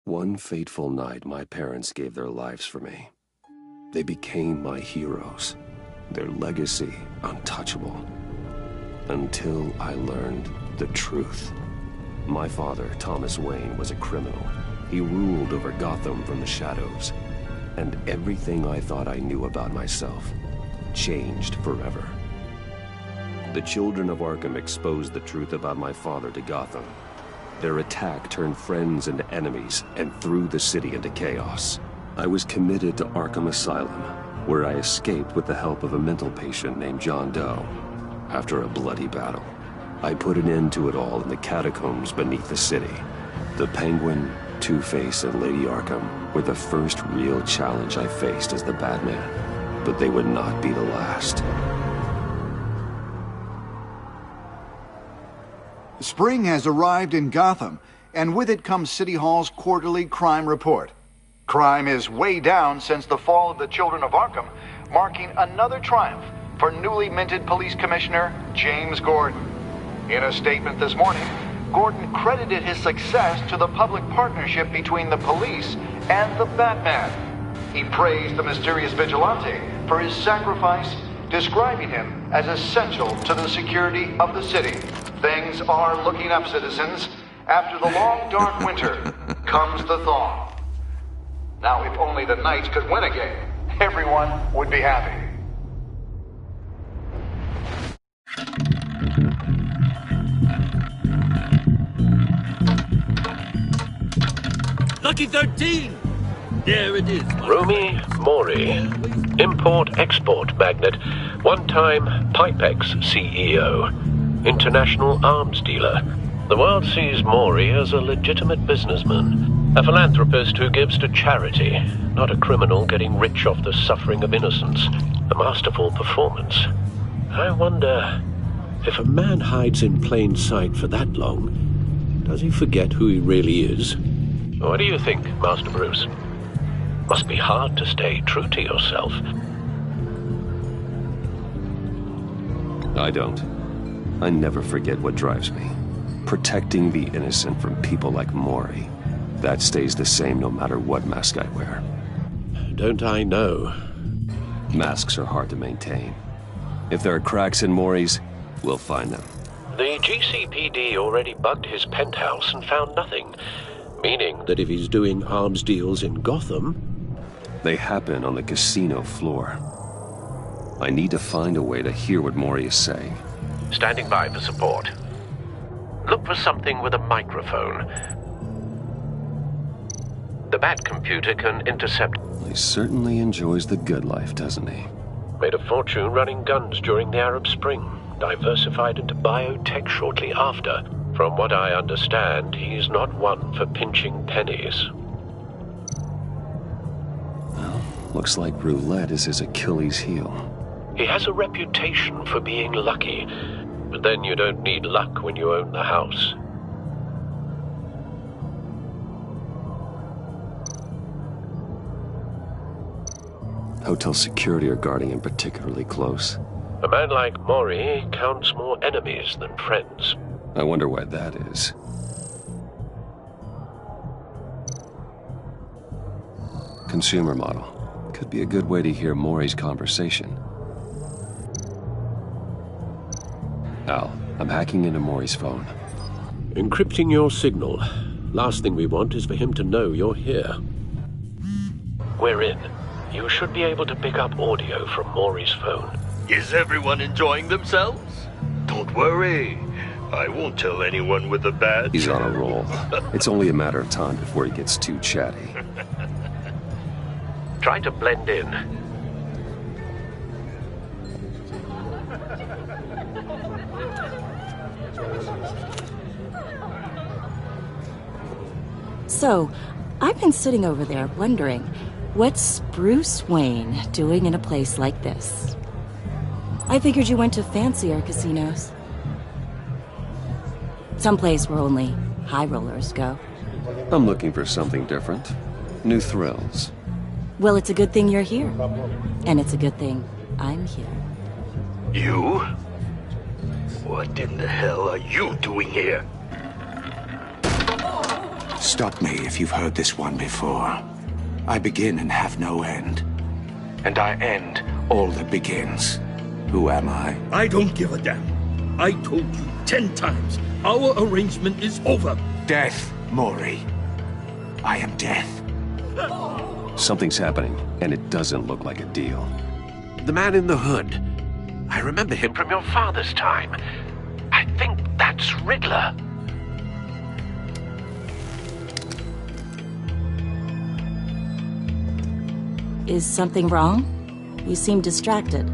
One fateful night, my parents gave their lives for me. They became my heroes, their legacy untouchable. Until I learned the truth. My father, Thomas Wayne, was a criminal. He ruled over Gotham from the shadows. And everything I thought I knew about myself changed forever. The children of Arkham exposed the truth about my father to Gotham. Their attack turned friends into enemies and threw the city into chaos. I was committed to Arkham Asylum, where I escaped with the help of a mental patient named John Doe. After a bloody battle, I put an end to it all in the catacombs beneath the city. The Penguin, Two-Face, and Lady Arkham were the first real challenge I faced as the Batman, but they would not be the last. Spring has arrived in Gotham, and with it comes City Hall's quarterly crime report. Crime is way down since the fall of the Children of Arkham, marking another triumph for newly minted Police Commissioner James Gordon. In a statement this morning, Gordon credited his success to the public partnership between the police and the Batman. He praised the mysterious vigilante for his sacrifice, describing him as essential to the security of the city. Things are looking up, citizens. After the long, dark winter comes the thaw. Now, if only the Knights could win again, everyone would be happy. Lucky 13! There it is. Rumi Mori, import-export magnate, one-time Pipex CEO, international arms dealer. The world sees Mori as a legitimate businessman, a philanthropist who gives to charity, not a criminal getting rich off the suffering of innocence. A masterful performance. I wonder, if a man hides in plain sight for that long, does he forget who he really is? What do you think, Master Bruce? Must be hard to stay true to yourself. I don't. I never forget what drives me. Protecting the innocent from people like Mori. That stays the same no matter what mask I wear. Don't I know? Masks are hard to maintain. If there are cracks in Mori's, we'll find them. The GCPD already bugged his penthouse and found nothing. Meaning that if he's doing arms deals in Gotham... They happen on the casino floor. I need to find a way to hear what Mori is saying. Standing by for support. Look for something with a microphone. The Bat computer can intercept... He certainly enjoys the good life, doesn't he? Made a fortune running guns during the Arab Spring. Diversified into biotech shortly after. From what I understand, he's not one for pinching pennies. Well, looks like roulette is his Achilles heel. He has a reputation for being lucky, but then you don't need luck when you own the house. Hotel security are guarding him particularly close. A man like Mori counts more enemies than friends. I wonder why that is. Consumer model. Could be a good way to hear Mori's conversation. Al, I'm hacking into Mori's phone. Encrypting your signal. Last thing we want is for him to know you're here. We're in. You should be able to pick up audio from Mori's phone. Is everyone enjoying themselves? Don't worry. I won't tell anyone with the badge. He's on a roll. It's only a matter of time before he gets too chatty. Try to blend in. So, I've been sitting over there wondering, what's Bruce Wayne doing in a place like this? I figured you went to fancier casinos. Someplace where only high rollers go. I'm looking for something different. New thrills. Well, it's a good thing you're here. And it's a good thing I'm here. You? What in the hell are you doing here? Stop me if you've heard this one before. I begin and have no end. And I end all that begins. Who am I? I don't give a damn. I told you 10 times. Our arrangement is over. Death, Maury. I am death. Something's happening, and it doesn't look like a deal. The man in the hood. I remember him from your father's time. I think that's Riddler. Is something wrong? You seem distracted.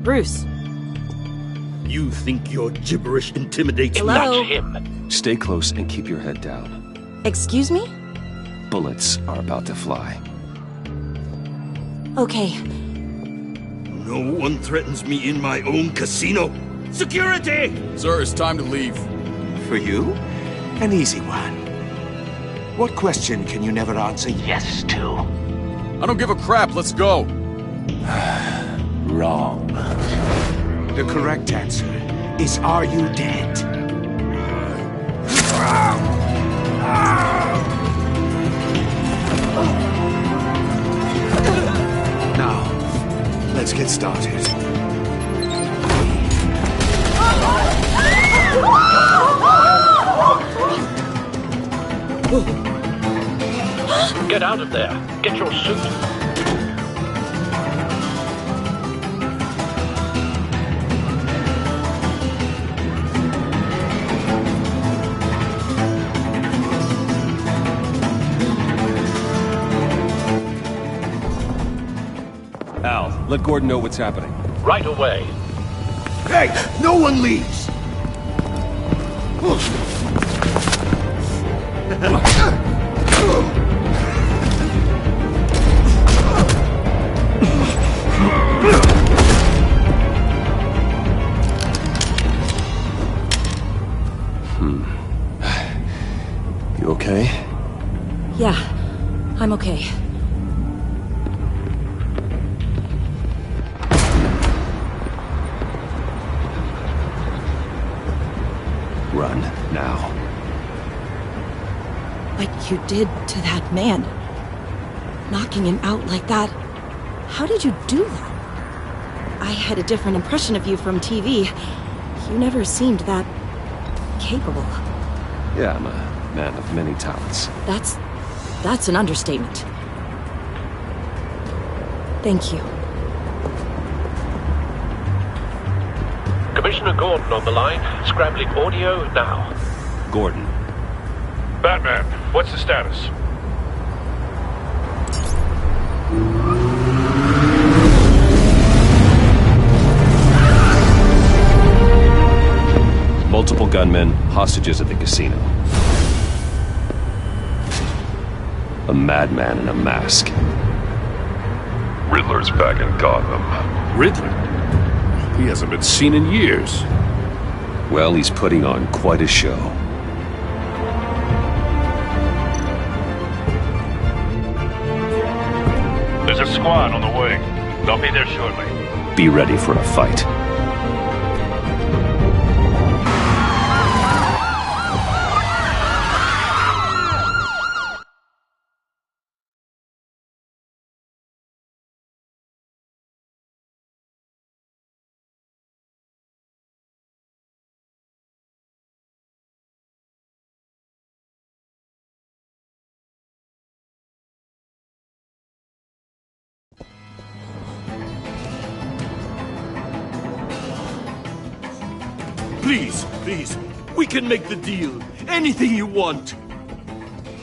Bruce. You think your gibberish intimidates me? Hello? That's him. Stay close and keep your head down. Excuse me? Bullets are about to fly. Okay. No one threatens me in my own casino. Security! Sir, it's time to leave. For you? An easy one. What question can you never answer yes to? I don't give a crap, let's go. Wrong. The correct answer is, are you dead? Now, let's get started. Get out of there. Get your suit. Al, let Gordon know what's happening. Right away. Hey, no one leaves! You okay? Yeah, I'm okay. Run, now. What you did to that man. Knocking him out like that. How did you do that? I had a different impression of you from TV. You never seemed that capable. Yeah, I'm a man of many talents. That's an understatement. Thank you. Commissioner Gordon on the line. Scrambling audio now. Gordon. Batman, what's the status? Multiple gunmen, hostages at the casino. A madman in a mask. Riddler's back in Gotham. Riddler? He hasn't been seen in years. Well, he's putting on quite a show. There's a squad on the way. They'll be there shortly. Be ready for a fight. Please, we can make the deal. Anything you want.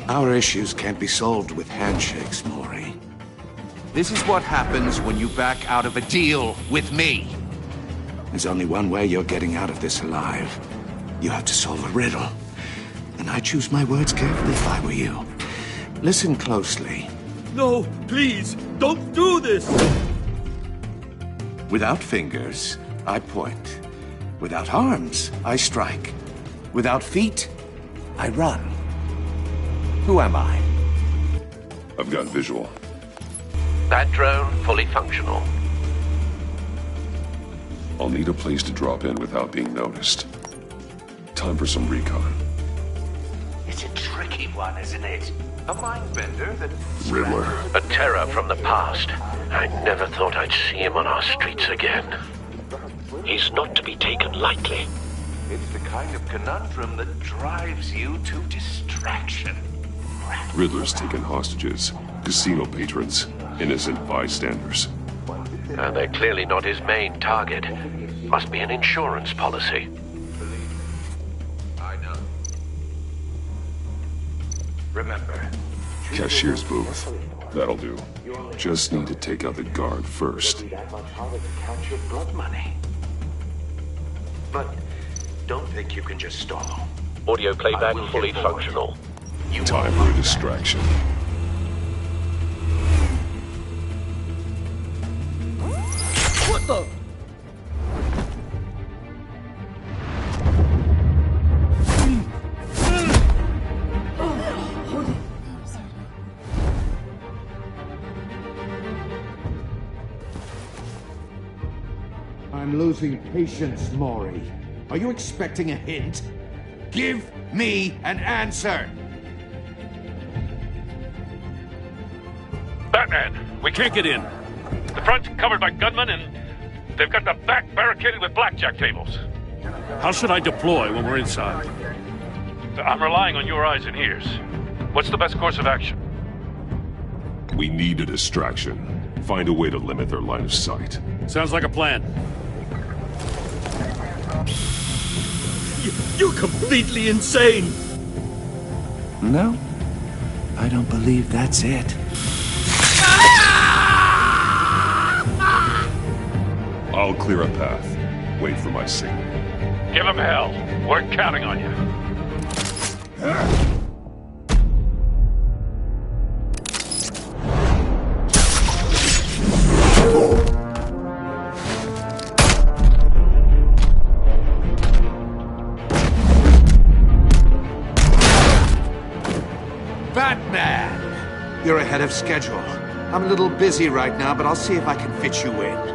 Our issues can't be solved with handshakes, Maury. This is what happens when you back out of a deal with me. There's only one way you're getting out of this alive. You have to solve a riddle. And I choose my words carefully if I were you. Listen closely. No, please, don't do this! Without fingers, I point. Without arms, I strike. Without feet, I run. Who am I? I've got visual. That drone fully functional. I'll need a place to drop in without being noticed. Time for some recon. It's a tricky one, isn't it? A mind bender that... Riddler. A terror from the past. I never thought I'd see him on our streets again. He's not to be taken lightly. It's the kind of conundrum that drives you to distraction. Riddler's taken hostages, casino patrons, innocent bystanders. And they're clearly not his main target. Must be an insurance policy. I know. Remember, Cashier's booth. That'll do. Just need to take out the guard first. that much harder to count your blood money. But don't think you can just stall. Audio playback fully functional. Time for a distraction. What the? I'm losing patience, Maury. Are you expecting a hint? Give me an answer! Batman, we can't get in. The front's covered by gunmen, and they've got the back barricaded with blackjack tables. How should I deploy when we're inside? I'm relying on your eyes and ears. What's the best course of action? We need a distraction. Find a way to limit their line of sight. Sounds like a plan. You're completely insane! No, I don't believe that's it. I'll clear a path. Wait for my signal. Give him hell. We're counting on you. Batman! You're ahead of schedule. I'm a little busy right now, but I'll see if I can fit you in.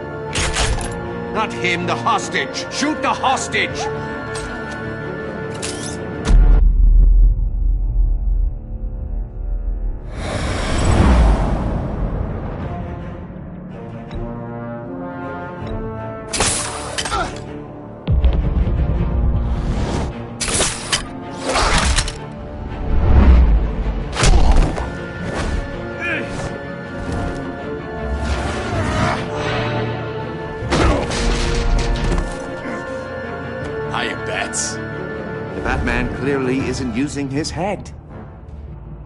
Not him, the hostage! Shoot the hostage! The Batman clearly isn't using his head.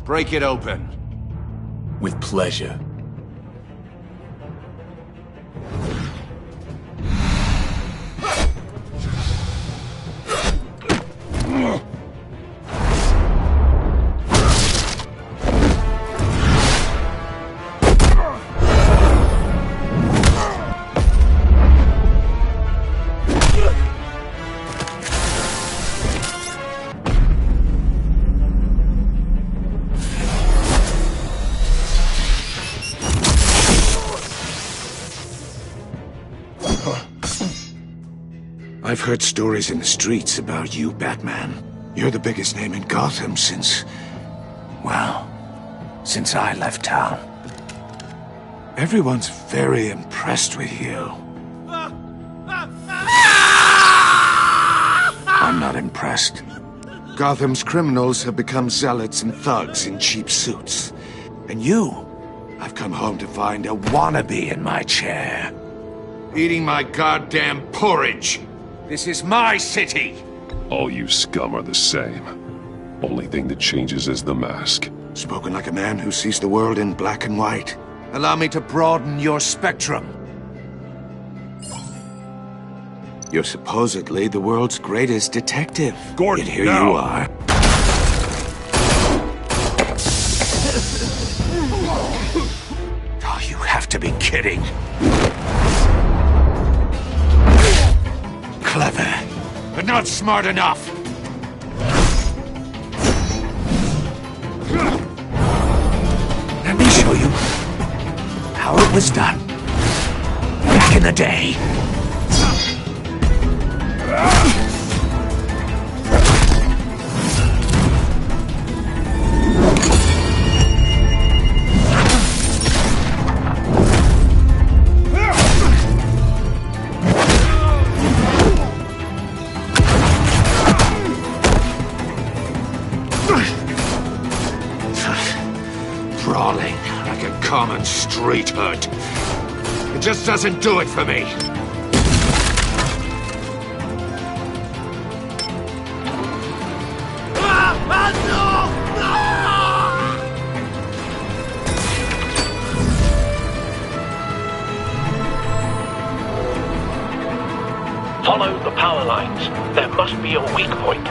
Break it open. With pleasure. I've heard stories in the streets about you, Batman. You're the biggest name in Gotham since... well, since I left town. Everyone's very impressed with you. I'm not impressed. Gotham's criminals have become zealots and thugs in cheap suits. And you, I've come home to find a wannabe in my chair. Eating my goddamn porridge. This is my city! All you scum are the same. Only thing that changes is the mask. Spoken like a man who sees the world in black and white. Allow me to broaden your spectrum. You're supposedly the world's greatest detective. Gordon, Yet here now. you are. Oh, you have to be kidding. Clever, but not smart enough. Let me show you how it was done back in the day. Brawling like a common street hood. It just doesn't do it for me. Follow the power lines. There must be a weak point.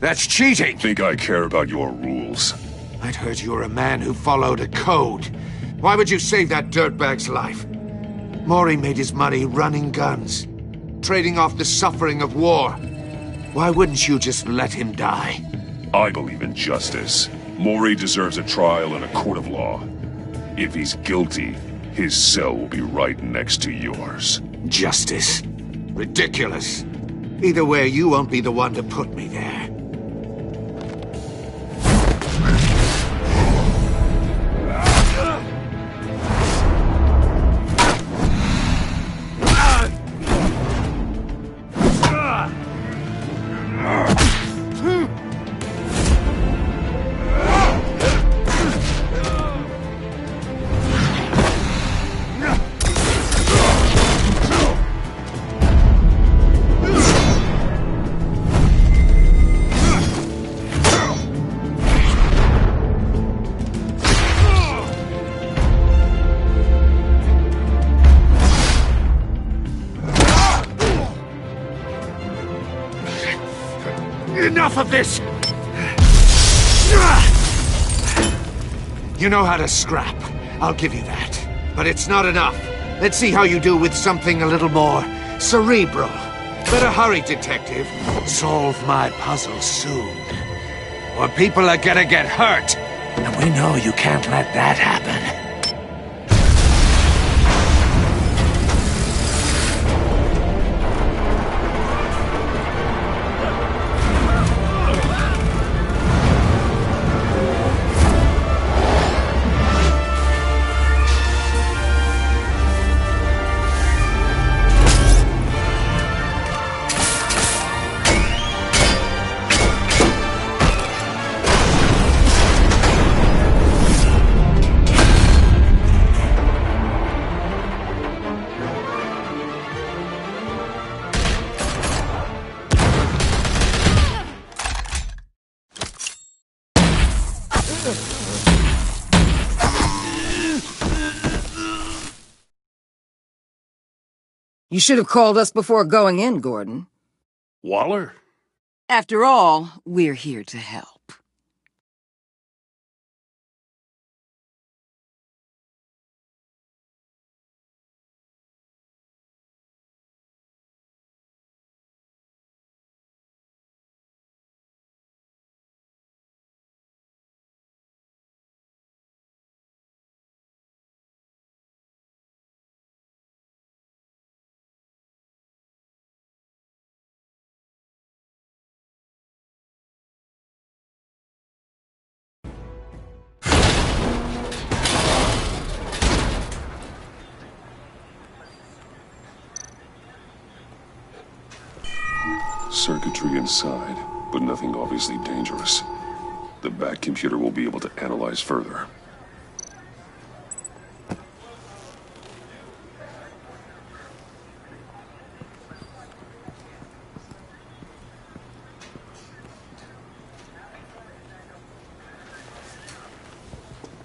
That's cheating! Think I care about your rules? I'd heard you were a man who followed a code. Why would you save that dirtbag's life? Maury made his money running guns, trading off the suffering of war. Why wouldn't you just let him die? I believe in justice. Maury deserves a trial in a court of law. If he's guilty, his cell will be right next to yours. Justice? Ridiculous. Either way, you won't be the one to put me there. Enough of this! You know how to scrap. I'll give you that. But it's not enough. Let's see how you do with something a little more cerebral. Better hurry, detective. Solve my puzzle soon. Or people are gonna get hurt. And we know you can't let that happen. You should have called us before going in, Gordon. Waller? After all, we're here to help. Circuitry inside, but nothing obviously dangerous. The back computer will be able to analyze further.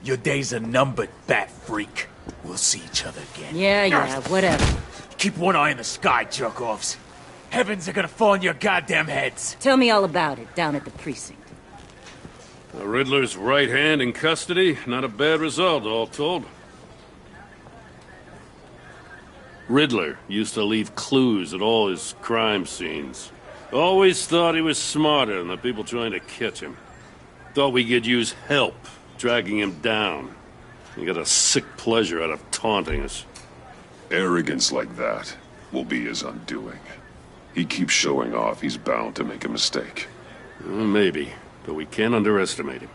Your days are numbered, bat freak. We'll see each other again. Yeah, whatever. Keep one eye in the sky, jerk-offs. Heavens are gonna fall on your goddamn heads. Tell me all about it down at the precinct. The Riddler's right hand in custody. Not a bad result, all told. Riddler used to leave clues at all his crime scenes. Always thought he was smarter than the people trying to catch him. Thought we could use help dragging him down. You got a sick pleasure out of taunting us. Arrogance like that will be his undoing. He keeps showing off, he's bound to make a mistake. Maybe, but we can't underestimate him.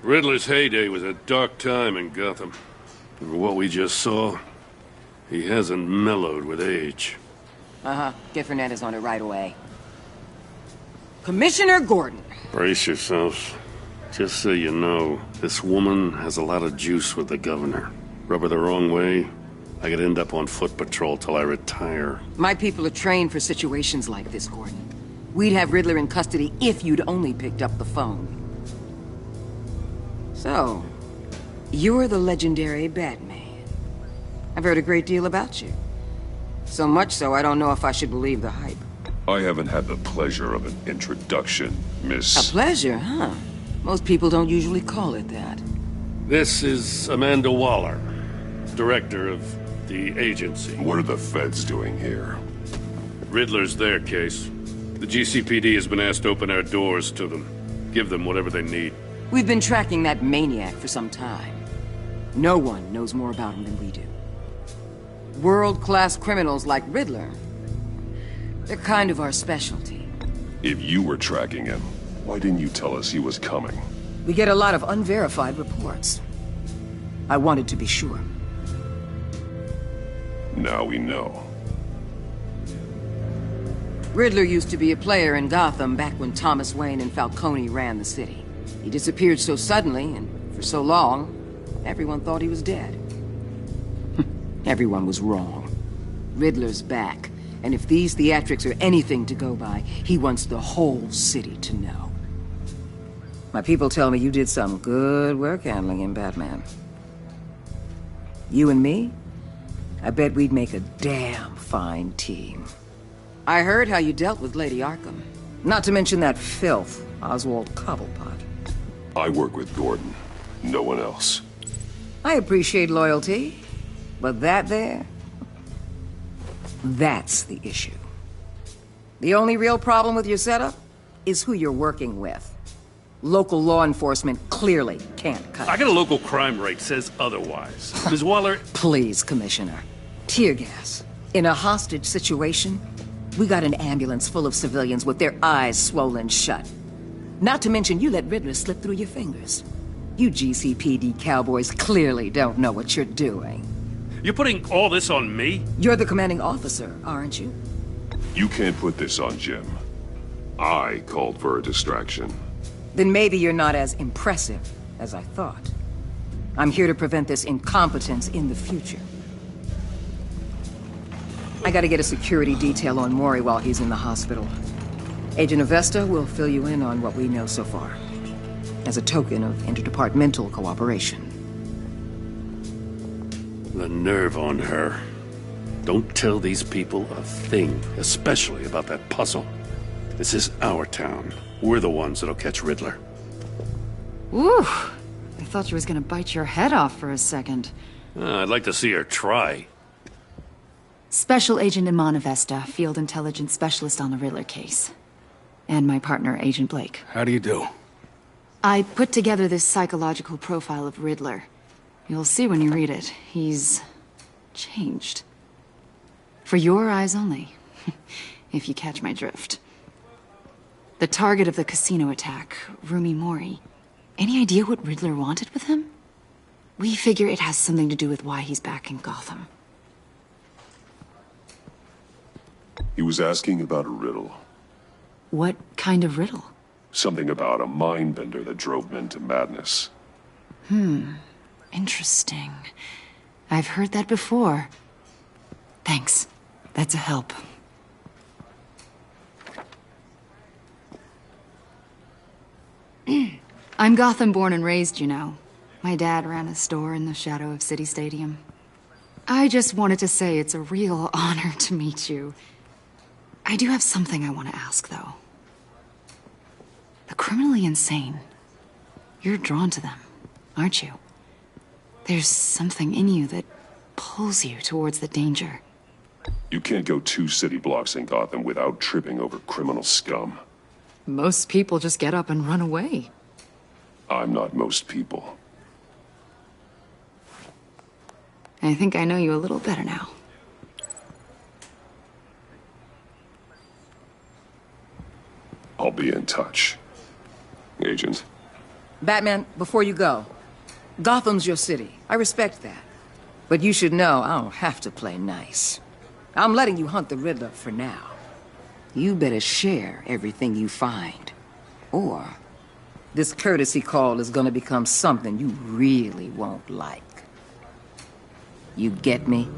Riddler's heyday was a dark time in Gotham. For what we just saw, he hasn't mellowed with age. Uh-huh. Get Fernandez on it right away. Commissioner Gordon. Brace yourselves. Just so you know, this woman has a lot of juice with the governor. Rub her the wrong way, I could end up on foot patrol till I retire. My people are trained for situations like this, Gordon. We'd have Riddler in custody if you'd only picked up the phone. So, you're the legendary Batman. I've heard a great deal about you. So much so, I don't know if I should believe the hype. I haven't had the pleasure of an introduction, Miss... A pleasure, huh? Most people don't usually call it that. This is Amanda Waller, director of the agency. What are the feds doing here? Riddler's their case. The GCPD has been asked to open our doors to them. Give them whatever they need. We've been tracking that maniac for some time. No one knows more about him than we do. World-class criminals like Riddler, they're kind of our specialty. If you were tracking him, why didn't you tell us he was coming? We get a lot of unverified reports. I wanted to be sure. Now we know. Riddler used to be a player in Gotham back when Thomas Wayne and Falcone ran the city. He disappeared so suddenly and for so long, everyone thought he was dead. Everyone was wrong. Riddler's back, and if these theatrics are anything to go by, he wants the whole city to know. My people tell me you did some good work handling him, Batman. You and me? I bet we'd make a damn fine team. I heard how you dealt with Lady Arkham. Not to mention that filth, Oswald Cobblepot. I work with Gordon. No one else. I appreciate loyalty, but that there... that's the issue. The only real problem with your setup is who you're working with. Local law enforcement clearly can't cut it. I got a local crime rate says otherwise. Ms. Waller... Please, Commissioner. Tear gas. In a hostage situation, we got an ambulance full of civilians with their eyes swollen shut. Not to mention you let Riddler slip through your fingers. You GCPD cowboys clearly don't know what you're doing. You're putting all this on me? You're the commanding officer, aren't you? You can't put this on Jim. I called for a distraction. Then maybe you're not as impressive as I thought. I'm here to prevent this incompetence in the future. I gotta get a security detail on Mori while he's in the hospital. Agent Avesta will fill you in on what we know so far, as a token of interdepartmental cooperation. The nerve on her. Don't tell these people a thing, especially about that puzzle. This is our town. We're the ones that'll catch Riddler. Ooh, I thought you was gonna bite your head off for a second. I'd like to see her try. Special Agent Iman Avesta, Field Intelligence Specialist on the Riddler case. And my partner, Agent Blake. How do you do? I put together this psychological profile of Riddler. You'll see when you read it. He's... changed. For your eyes only, if you catch my drift. The target of the casino attack, Rumi Mori. Any idea what Riddler wanted with him? We figure it has something to do with why he's back in Gotham. He was asking about a riddle. What kind of riddle? Something about a mind bender that drove men to madness. Interesting. I've heard that before. Thanks. That's a help. I'm Gotham born and raised, you know. My dad ran a store in the shadow of City Stadium. I just wanted to say it's a real honor to meet you. I do have something I want to ask, though. The criminally insane. You're drawn to them, aren't you? There's something in you that pulls you towards the danger. You can't go 2 city blocks in Gotham without tripping over criminal scum. Most people just get up and run away. I'm not most people. I think I know you a little better now. I'll be in touch. Agent. Batman, before you go, Gotham's your city. I respect that. But you should know I don't have to play nice. I'm letting you hunt the Riddler for now. You better share everything you find. Or this courtesy call is gonna become something you really won't like. You get me?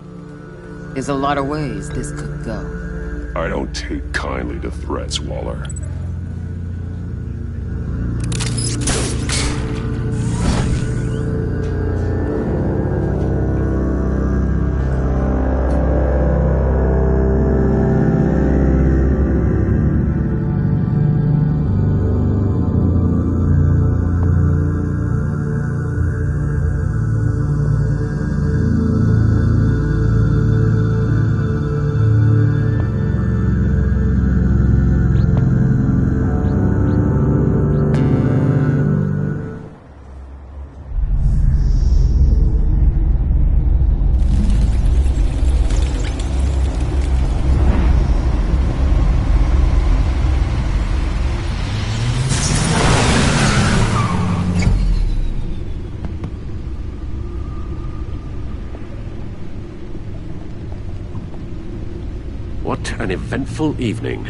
There's a lot of ways this could go. I don't take kindly to threats, Waller. What an eventful evening.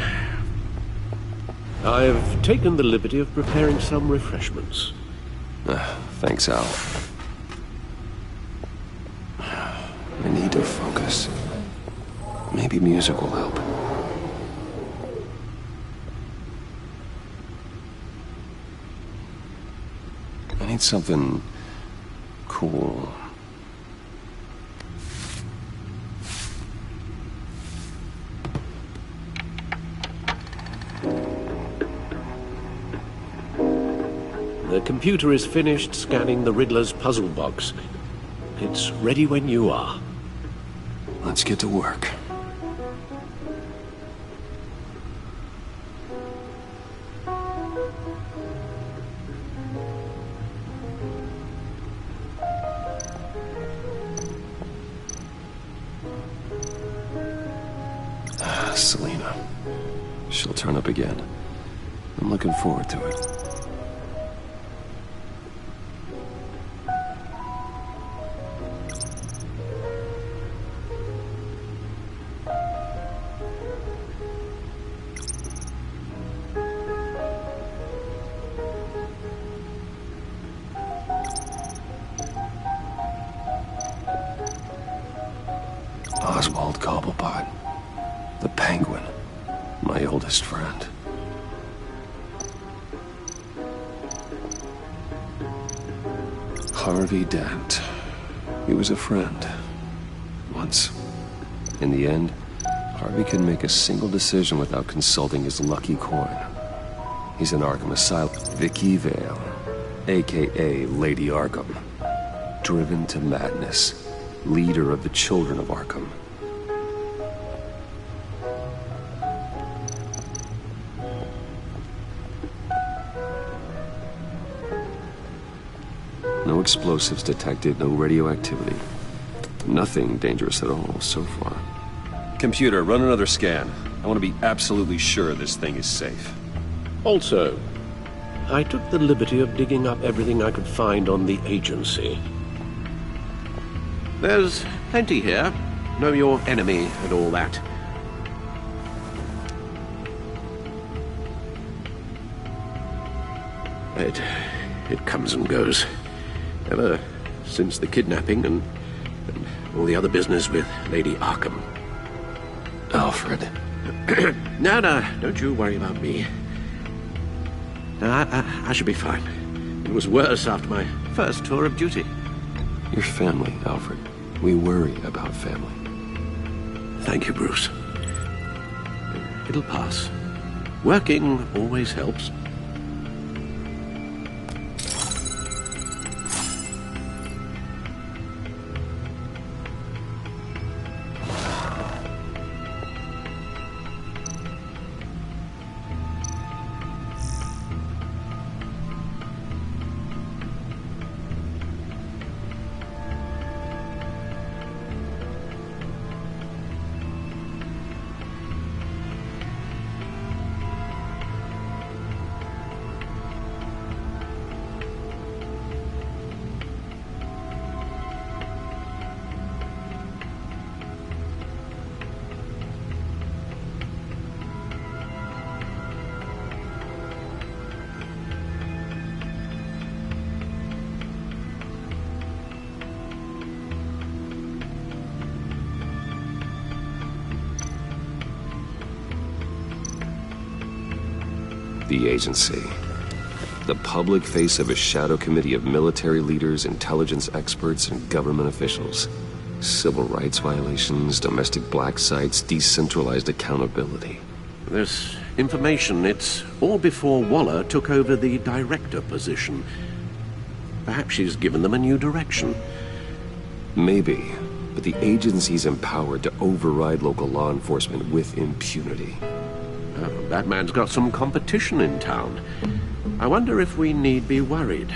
I've taken the liberty of preparing some refreshments. Thanks, Al. I need to focus. Maybe music will help. I need something cool. The computer is finished scanning the Riddler's puzzle box. It's ready when you are. Let's get to work. Selina. She'll turn up again. I'm looking forward to it. Oswald Cobblepot. The Penguin. My oldest friend. Harvey Dent. He was a friend. Once. In the end, Harvey couldn't make a single decision without consulting his lucky coin. He's in Arkham Asylum. Vicky Vale, a.k.a. Lady Arkham. Driven to madness. Leader of the Children of Arkham. No explosives detected, no radioactivity. Nothing dangerous at all so far. Computer, run another scan. I want to be absolutely sure this thing is safe. Also, I took the liberty of digging up everything I could find on the agency. There's plenty here. Know your enemy and all that. It comes and goes. Ever since the kidnapping and all the other business with Lady Arkham. Alfred. No, don't you worry about me. No, I should be fine. It was worse after my first tour of duty. Your family, Alfred. We worry about family. Thank you, Bruce. It'll pass. Working always helps. The agency. The public face of a shadow committee of military leaders, intelligence experts, and government officials. Civil rights violations, domestic black sites, decentralized accountability. This information, it's all before Waller took over the director position. Perhaps she's given them a new direction. Maybe, but the agency's empowered to override local law enforcement with impunity. Oh, Batman's got some competition in town. I wonder if we need be worried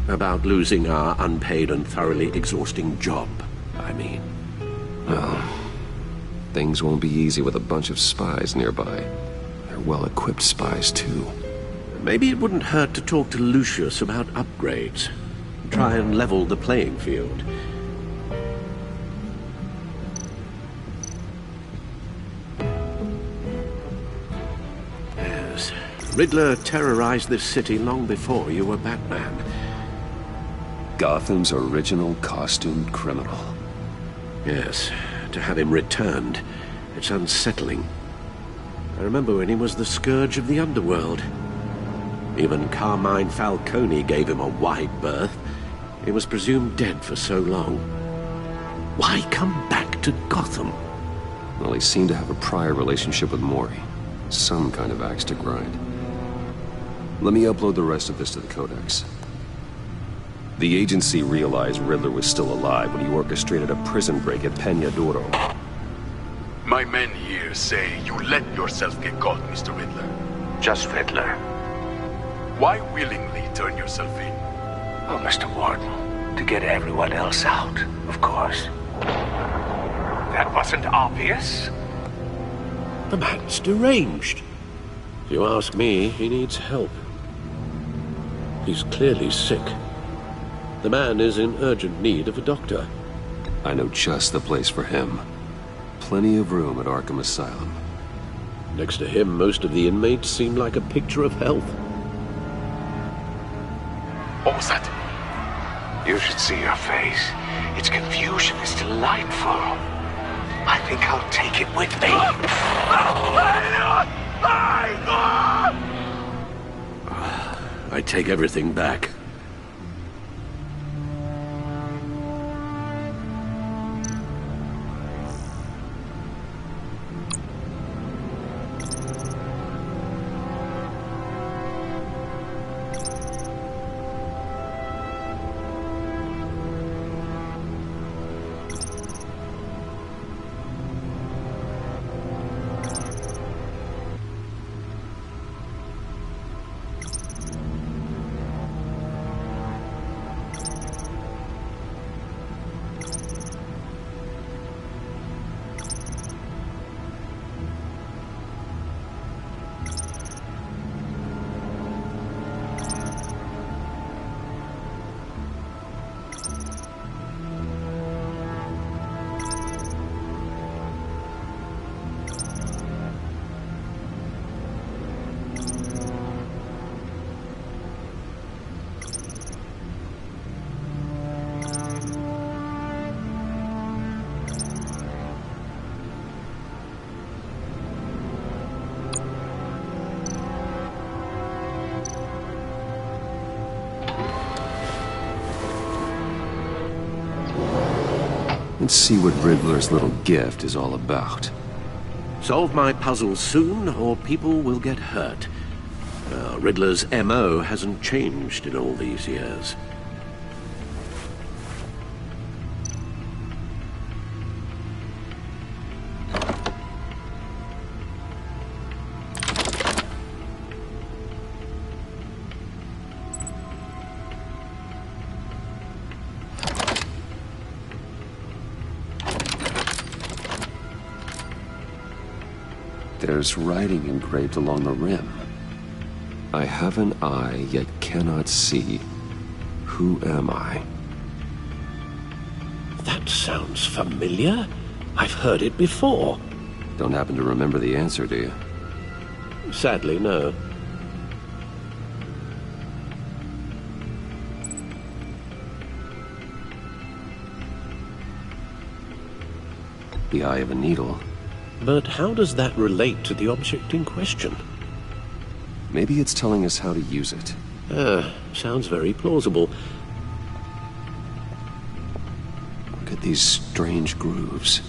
about losing our unpaid and thoroughly exhausting job, I mean. Well, things won't be easy with a bunch of spies nearby. They're well-equipped spies, too. Maybe it wouldn't hurt to talk to Lucius about upgrades. Try and level the playing field. Yes, Riddler terrorized this city long before you were Batman. Gotham's original costumed criminal. Yes, to have him returned, it's unsettling. I remember when he was the scourge of the underworld. Even Carmine Falcone gave him a wide berth. He was presumed dead for so long. Why come back to Gotham? Well, he seemed to have a prior relationship with Mori. Some kind of axe to grind. Let me upload the rest of this to the Codex. The agency realized Riddler was still alive when he orchestrated a prison break at Peña Duro. My men here say you let yourself get caught, Mr. Riddler. Just Riddler. Why willingly turn yourself in? Oh, Mr. Warden, to get everyone else out, of course. That wasn't obvious. The man's deranged. If you ask me, he needs help. He's clearly sick. The man is in urgent need of a doctor. I know just the place for him. Plenty of room at Arkham Asylum. Next to him, most of the inmates seem like a picture of health. What was that? You should see your face. Its confusion is delightful. I think I'll take it with me. I take everything back. Let's see what Riddler's little gift is all about. Solve my puzzle soon, or people will get hurt. Riddler's M.O. hasn't changed in all these years. There's writing engraved along the rim. I have an eye, yet cannot see. Who am I? That sounds familiar. I've heard it before. Don't happen to remember the answer, do you? Sadly, no. The eye of a needle. But how does that relate to the object in question? Maybe it's telling us how to use it. Sounds very plausible. Look at these strange grooves.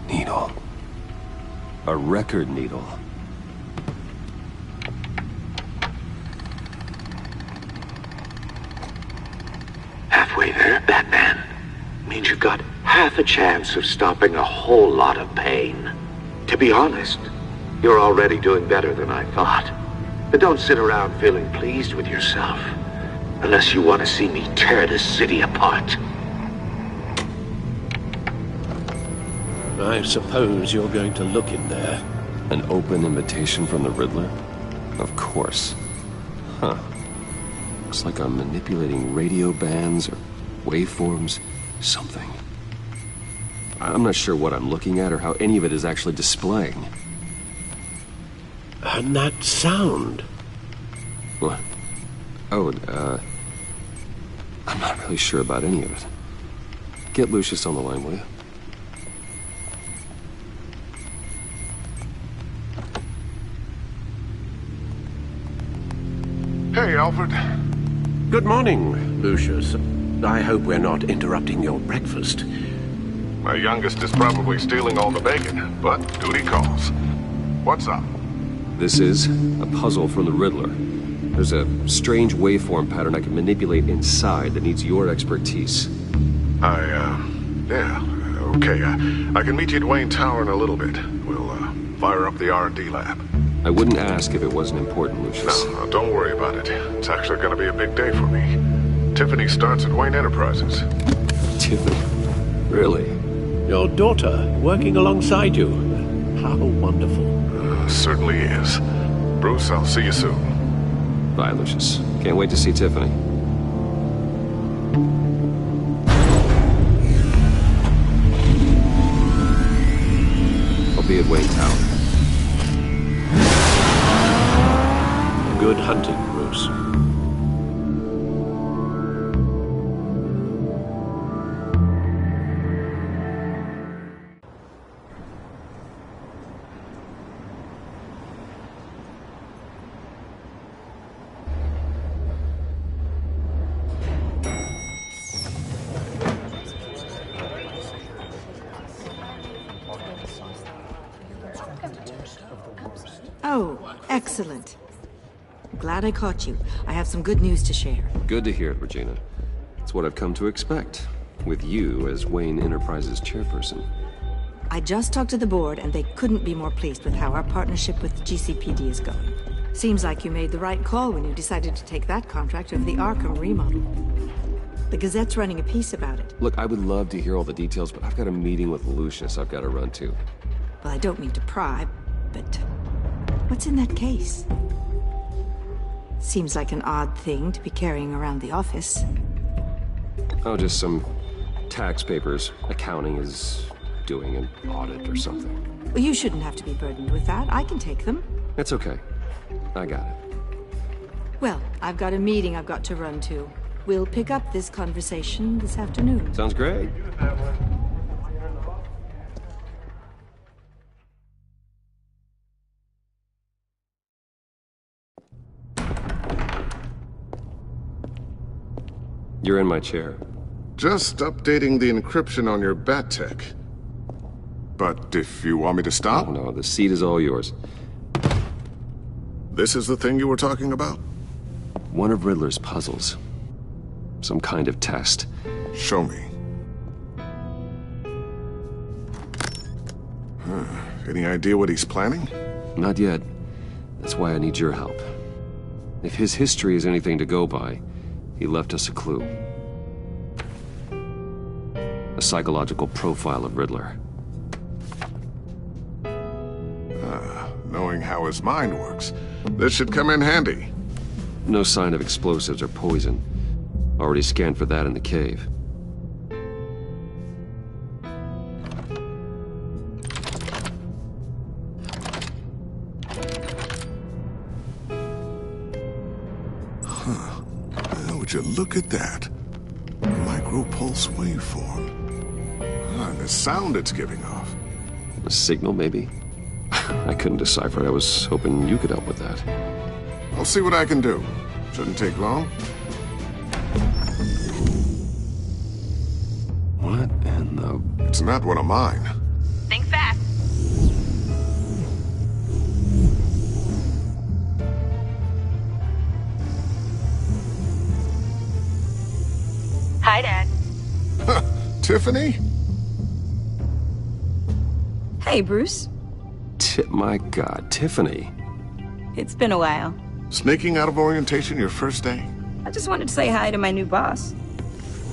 Needle. A record needle. Halfway there, Batman. Means you've got half a chance of stopping a whole lot of pain. To be honest, you're already doing better than I thought. But don't sit around feeling pleased with yourself. Unless you want to see me tear this city apart. I suppose you're going to look in there. An open invitation from the Riddler? Of course. Huh. Looks like I'm manipulating radio bands or waveforms, something. I'm not sure what I'm looking at or how any of it is actually displaying. And that sound? What? Oh, I'm not really sure about any of it. Get Lucius on the line, will you? Hey, Alfred. Good morning, Lucius. I hope we're not interrupting your breakfast. My youngest is probably stealing all the bacon, but duty calls. What's up? This is a puzzle from the Riddler. There's a strange waveform pattern I can manipulate inside that needs your expertise. Yeah, okay. I can meet you at Wayne Tower in a little bit. We'll, fire up the R&D lab. I wouldn't ask if it wasn't important, Lucius. No, don't worry about it. It's actually gonna be a big day for me. Tiffany starts at Wayne Enterprises. Tiffany? Really? Your daughter, working alongside you. How wonderful. Certainly is. Bruce, I'll see you soon. Bye, Lucius. Can't wait to see Tiffany. I'll be at Wayne Tower. Good hunting, Bruce. Oh, excellent. Glad I caught you. I have some good news to share. Good to hear it, Regina. It's what I've come to expect, with you as Wayne Enterprises chairperson. I just talked to the board, and they couldn't be more pleased with how our partnership with the GCPD is going. Seems like you made the right call when you decided to take that contract over the Arkham remodel. The Gazette's running a piece about it. Look, I would love to hear all the details, but I've got a meeting with Lucius I've got to run to. Well, I don't mean to pry, but what's in that case? Seems like an odd thing to be carrying around the office. Oh, just some tax papers. Accounting is doing an audit or something. Well, you shouldn't have to be burdened with that. I can take them. It's okay. I got it. Well, I've got a meeting I've got to run to. We'll pick up this conversation this afternoon. Sounds great. You're in my chair. Just updating the encryption on your bat tech. But if you want me to stop? Oh, no, the seat is all yours. This is the thing you were talking about? One of Riddler's puzzles. Some kind of test. Show me. Any idea what he's planning? Not yet. That's why I need your help. If his history is anything to go by, he left us a clue. A psychological profile of Riddler. Knowing how his mind works, this should come in handy. No sign of explosives or poison. Already scanned for that in the cave. Would you look at that? Micro-pulse waveform. And the sound it's giving off. A signal, maybe? I couldn't decipher it. I was hoping you could help with that. I'll see what I can do. Shouldn't take long. What in the... It's not one of mine. Think fast. Hi, Dad. Tiffany? Hey, Bruce. My God, Tiffany. It's been a while. Sneaking out of orientation your first day? I just wanted to say hi to my new boss.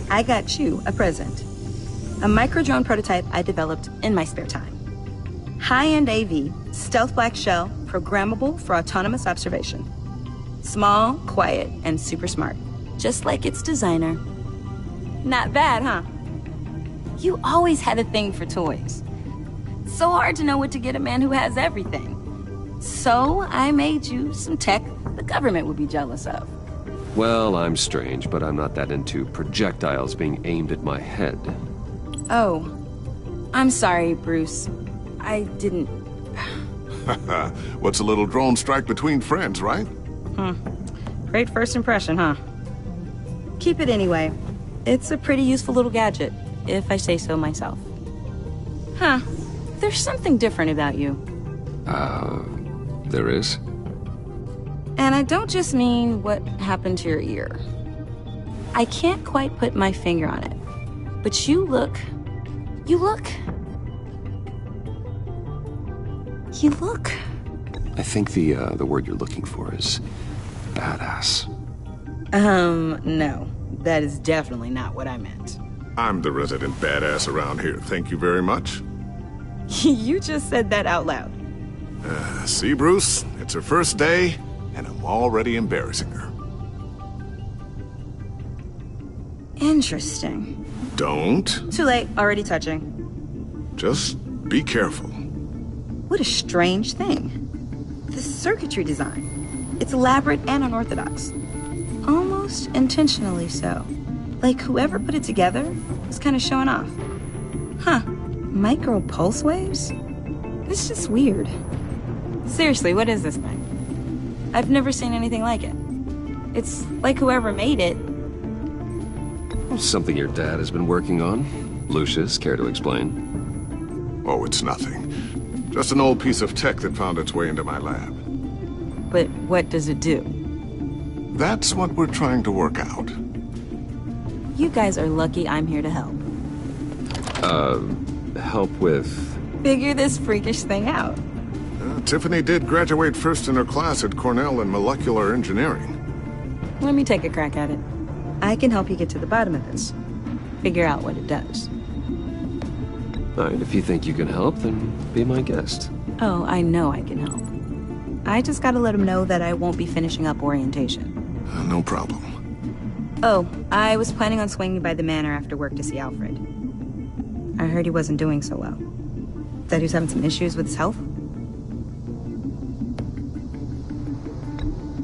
I got you a present. A micro-drone prototype I developed in my spare time. High-end AV, stealth black shell, programmable for autonomous observation. Small, quiet, and super smart. Just like its designer. Not bad, huh? You always had a thing for toys. So hard to know what to get a man who has everything. So I made you some tech the government would be jealous of. Well, I'm strange, but I'm not that into projectiles being aimed at my head. Oh, I'm sorry, Bruce. I didn't... What's a little drone strike between friends, right? Great first impression, huh? Keep it anyway. It's a pretty useful little gadget, if I say so myself. Huh. There's something different about you. There is? And I don't just mean what happened to your ear. I can't quite put my finger on it. But you look... I think the word you're looking for is badass. No. That is definitely not what I meant. I'm the resident badass around here. Thank you very much. You just said that out loud. See, Bruce? It's her first day, and I'm already embarrassing her. Interesting. Don't. Too late. Already touching. Just be careful. What a strange thing. The circuitry design. It's elaborate and unorthodox. Almost intentionally so. Like whoever put it together was kind of showing off. Huh. Micro pulse waves? It's just weird. Seriously, what is this thing? I've never seen anything like it. It's like whoever made it... Something your dad has been working on. Lucius, care to explain? Oh, it's nothing. Just an old piece of tech that found its way into my lab. But what does it do? That's what we're trying to work out. You guys are lucky I'm here to help. Help with... Figure this freakish thing out. Tiffany did graduate first in her class at Cornell in molecular engineering. Let me take a crack at it. I can help you get to the bottom of this. Figure out what it does. All right, if you think you can help, then be my guest. Oh, I know I can help. I just gotta let him know that I won't be finishing up orientation. No problem. Oh, I was planning on swinging by the manor after work to see Alfred. I heard he wasn't doing so well. That he was having some issues with his health?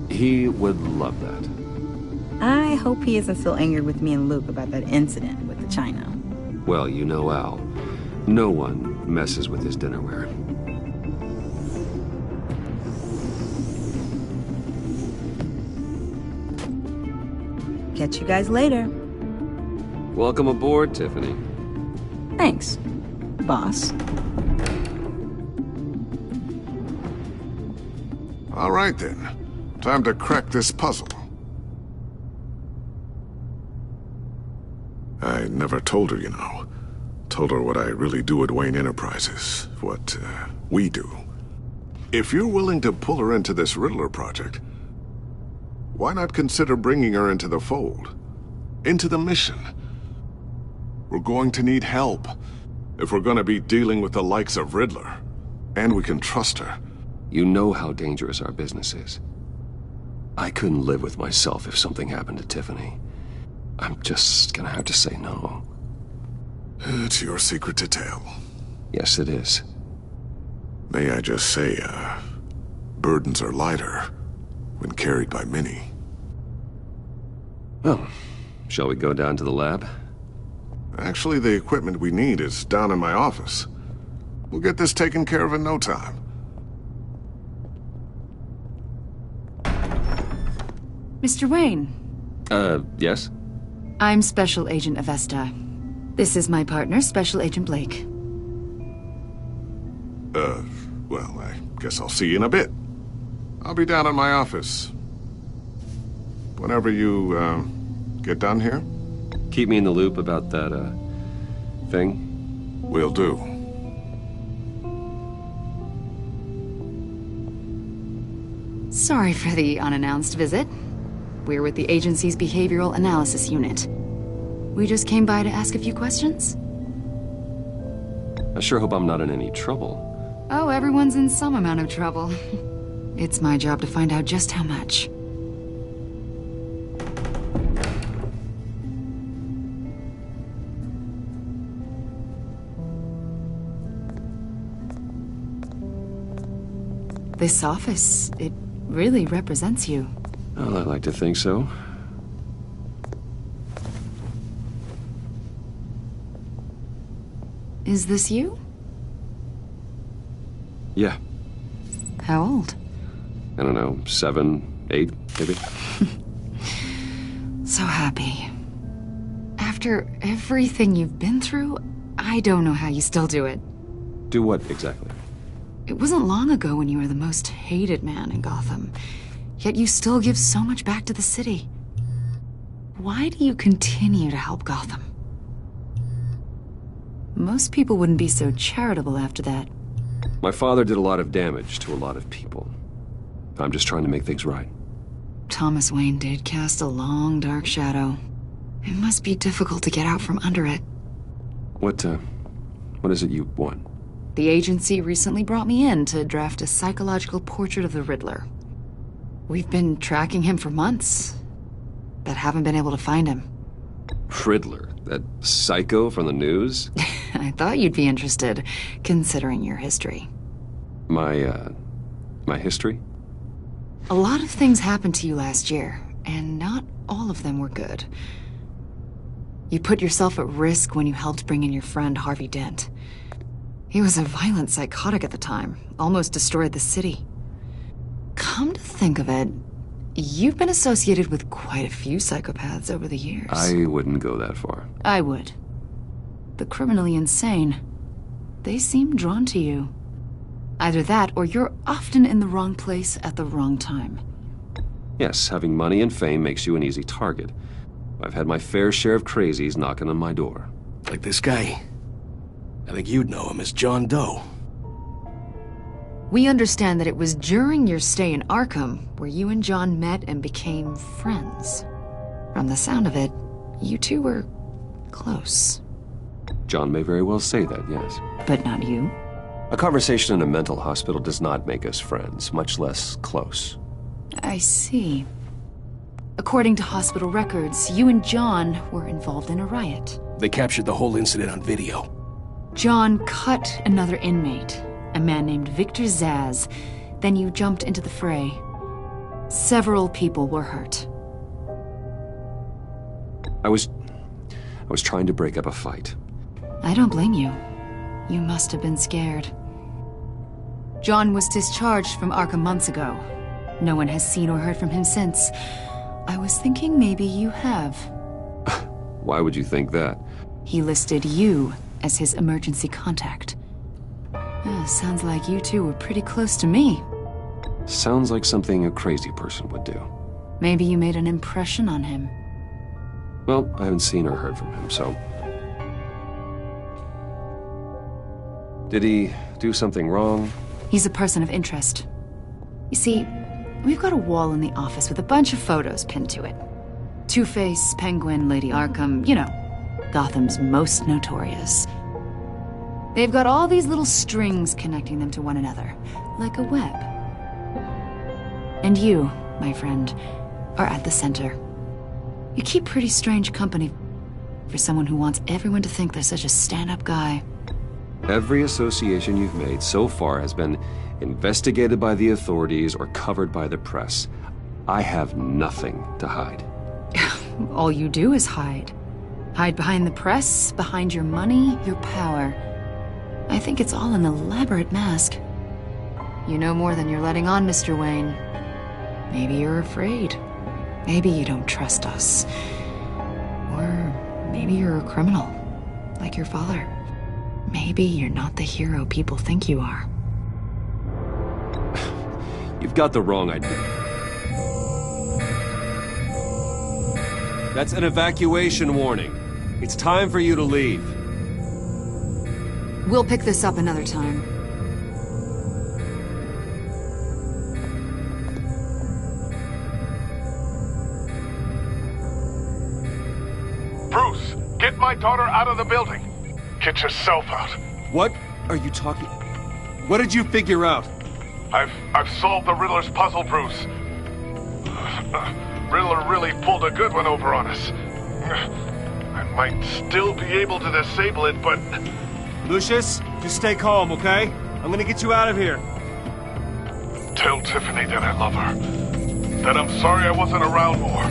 He would love that. I hope he isn't still angered with me and Luke about that incident with the china. Well, you know Al. No one messes with his dinnerware. Catch you guys later. Welcome aboard, Tiffany. Thanks, boss. All right, then. Time to crack this puzzle. I never told her, you know. Told her what I really do at Wayne Enterprises. What, we do. If you're willing to pull her into this Riddler project, why not consider bringing her into the fold? Into the mission? We're going to need help if we're gonna be dealing with the likes of Riddler. And we can trust her. You know how dangerous our business is. I couldn't live with myself if something happened to Tiffany. I'm just gonna have to say no. It's your secret to tell. Yes, it is. May I just say, burdens are lighter when carried by many. Well, shall we go down to the lab? Actually, the equipment we need is down in my office. We'll get this taken care of in no time. Mr. Wayne. Yes? I'm Special Agent Avesta. This is my partner, Special Agent Blake. Well, I guess I'll see you in a bit. I'll be down in my office. Whenever you, get done here. Keep me in the loop about that, thing? Will do. Sorry for the unannounced visit. We're with the agency's Behavioral Analysis Unit. We just came by to ask a few questions. I sure hope I'm not in any trouble. Oh, everyone's in some amount of trouble. It's my job to find out just how much. This office, it really represents you. Well, I like to think so. Is this you? Yeah. How old? I don't know, 7, 8, maybe? So happy. After everything you've been through, I don't know how you still do it. Do what, exactly? It wasn't long ago when you were the most hated man in Gotham, yet you still give so much back to the city. Why do you continue to help Gotham? Most people wouldn't be so charitable after that. My father did a lot of damage to a lot of people. I'm just trying to make things right. Thomas Wayne did cast a long, dark shadow. It must be difficult to get out from under it. What is it you want? The agency recently brought me in to draft a psychological portrait of the Riddler. We've been tracking him for months, but haven't been able to find him. Riddler? That psycho from the news? I thought you'd be interested, considering your history. My history? A lot of things happened to you last year, and not all of them were good. You put yourself at risk when you helped bring in your friend Harvey Dent. He was a violent psychotic at the time, almost destroyed the city. Come to think of it, you've been associated with quite a few psychopaths over the years. I wouldn't go that far. I would. The criminally insane, they seem drawn to you. Either that, or you're often in the wrong place at the wrong time. Yes, having money and fame makes you an easy target. I've had my fair share of crazies knocking on my door. Like this guy. I think you'd know him as John Doe. We understand that it was during your stay in Arkham where you and John met and became friends. From the sound of it, you two were close. John may very well say that, yes. But not you? A conversation in a mental hospital does not make us friends, much less close. I see. According to hospital records, you and John were involved in a riot. They captured the whole incident on video. John cut another inmate, a man named Victor Zaz. Then you jumped into the fray. Several people were hurt. I was trying to break up a fight. I don't blame you. You must have been scared. John was discharged from Arkham months ago. No one has seen or heard from him since. I was thinking maybe you have. Why would you think that? He listed you as his emergency contact. Sounds like you two were pretty close to me. Sounds like something a crazy person would do. Maybe you made an impression on him. Well, I haven't seen or heard from him, so... Did he do something wrong? He's a person of interest. You see, we've got a wall in the office with a bunch of photos pinned to it. Two-Face, Penguin, Lady Arkham, you know, Gotham's most notorious. They've got all these little strings connecting them to one another, like a web. And you, my friend, are at the center. You keep pretty strange company for someone who wants everyone to think they're such a stand-up guy. Every association you've made so far has been investigated by the authorities or covered by the press. I have nothing to hide. all you do is hide. Hide behind the press, behind your money, your power. I think it's all an elaborate mask. You know more than you're letting on, Mr. Wayne. Maybe you're afraid. Maybe you don't trust us. Or maybe you're a criminal, like your father. Maybe you're not the hero people think you are. You've got the wrong idea. That's an evacuation warning. It's time for you to leave. We'll pick this up another time. Bruce, get my daughter out of the building. Get yourself out. What are you talking? What did you figure out? I've solved the Riddler's puzzle, Bruce. Riddler really pulled a good one over on us. I might still be able to disable it, but... Lucius, just stay calm, okay? I'm gonna get you out of here. Tell Tiffany that I love her. That I'm sorry I wasn't around more.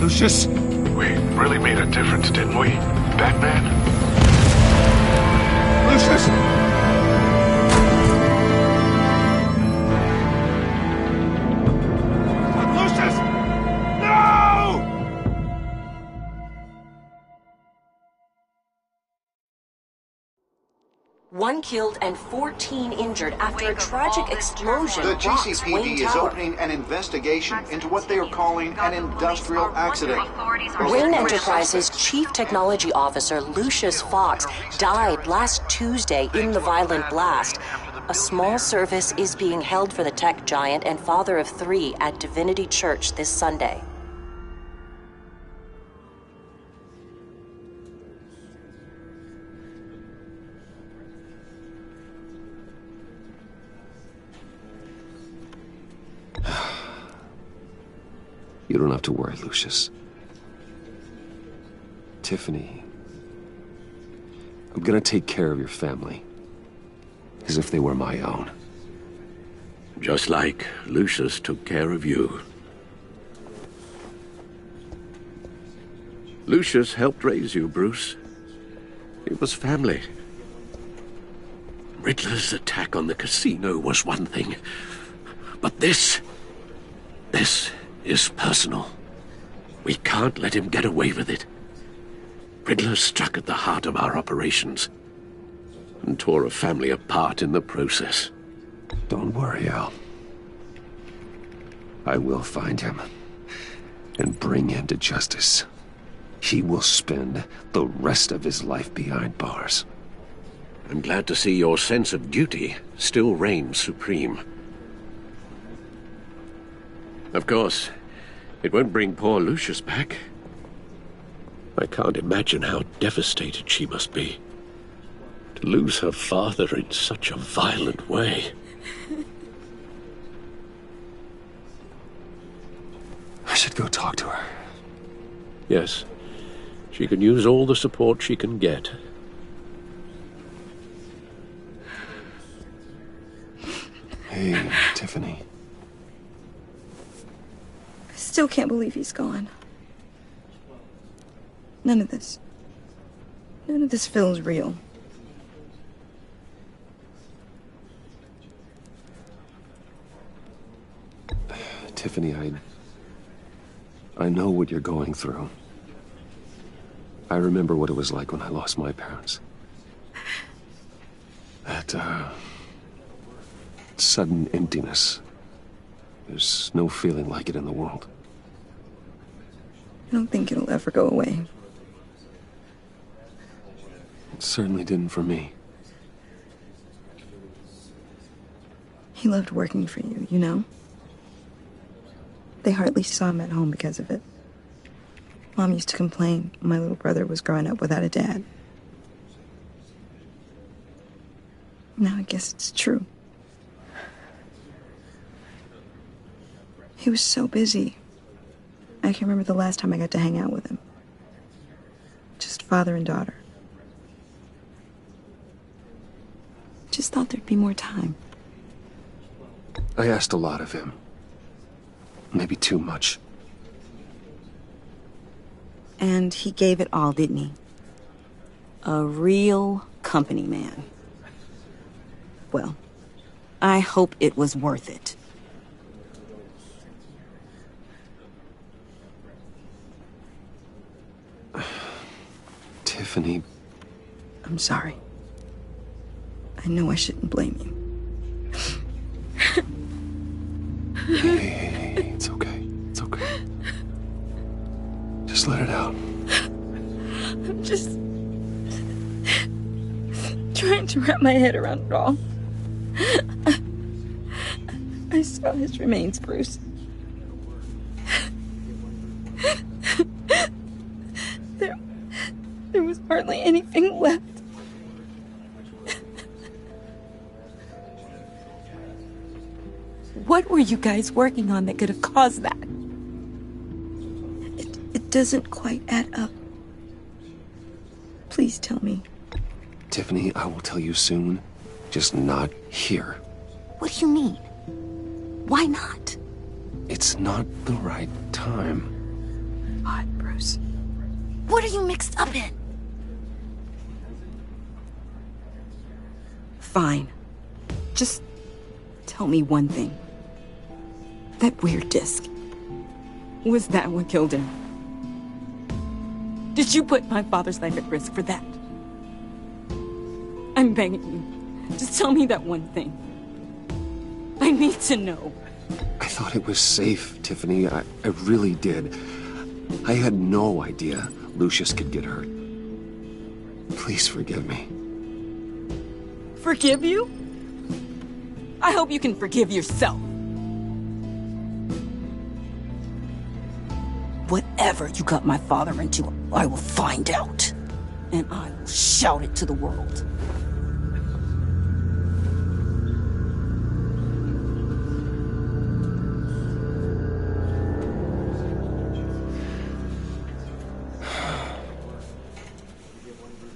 Lucius! We really made a difference, didn't we, Batman? Lucius! Lucius! No! One killed and 14 injured after a tragic explosion. The rocks GCPD Wayne is Tower. opening an investigation into what they are calling an industrial accident. Wayne Enterprises' Chief Technology Officer Lucius Fox died last Tuesday in the violent blast. A small service is being held for the tech giant and father of 3 at Divinity Church this Sunday. You don't have to worry, Lucius. Tiffany, I'm gonna take care of your family. As if they were my own. Just like Lucius took care of you. Lucius helped raise you, Bruce. It was family. Riddler's attack on the casino was one thing. But this is personal. We can't let him get away with it. Riddler struck at the heart of our operations and tore a family apart in the process. Don't worry, Al. I will find him and bring him to justice. He will spend the rest of his life behind bars. I'm glad to see your sense of duty still reigns supreme. Of course, it won't bring poor Lucius back. I can't imagine how devastated she must be to lose her father in such a violent way. I should go talk to her. Yes, she can use all the support she can get. Hey, Tiffany. I still can't believe he's gone. None of this feels real. Tiffany, I know what you're going through. I remember what it was like when I lost my parents. That, sudden emptiness. There's no feeling like it in the world. I don't think it'll ever go away. It certainly didn't for me. He loved working for you, you know? They hardly saw him at home because of it. Mom used to complain my little brother was growing up without a dad. Now I guess it's true. He was so busy. I can't remember the last time I got to hang out with him. Just father and daughter. Just thought there'd be more time. I asked a lot of him. Maybe too much. And he gave it all, didn't he? A real company man. Well, I hope it was worth it. Tiffany... I'm sorry. I know I shouldn't blame you. Hey, it's okay. It's okay. Just let it out. I'm just trying to wrap my head around it all. I saw his remains, Bruce. There was hardly anything left. What were you guys working on that could have caused that? It doesn't quite add up. Please tell me. Tiffany, I will tell you soon. Just not here. What do you mean? Why not? It's not the right time. God, Bruce. What are you mixed up in? Fine. Just tell me one thing. That weird disc. Was that what killed him? Did you put my father's life at risk for that? I'm begging you. Just tell me that one thing. I need to know. I thought it was safe, Tiffany. I really did. I had no idea Lucius could get hurt. Please forgive me. Forgive you? I hope you can forgive yourself. Whatever you got my father into, I will find out. And I will shout it to the world.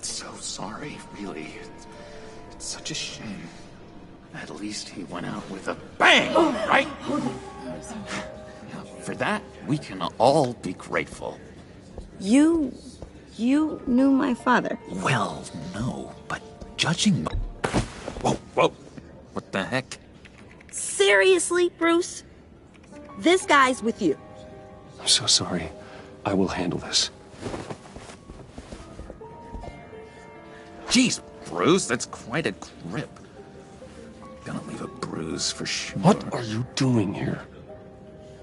So sorry, really. It's such a shame. At least he went out with a bang, right? For that, we can all be grateful. You knew my father? Well, no, but judging by... Whoa. What the heck? Seriously, Bruce? This guy's with you. I'm so sorry. I will handle this. Jeez, Bruce, that's quite a grip. Gonna leave a bruise for sure. What are you doing here?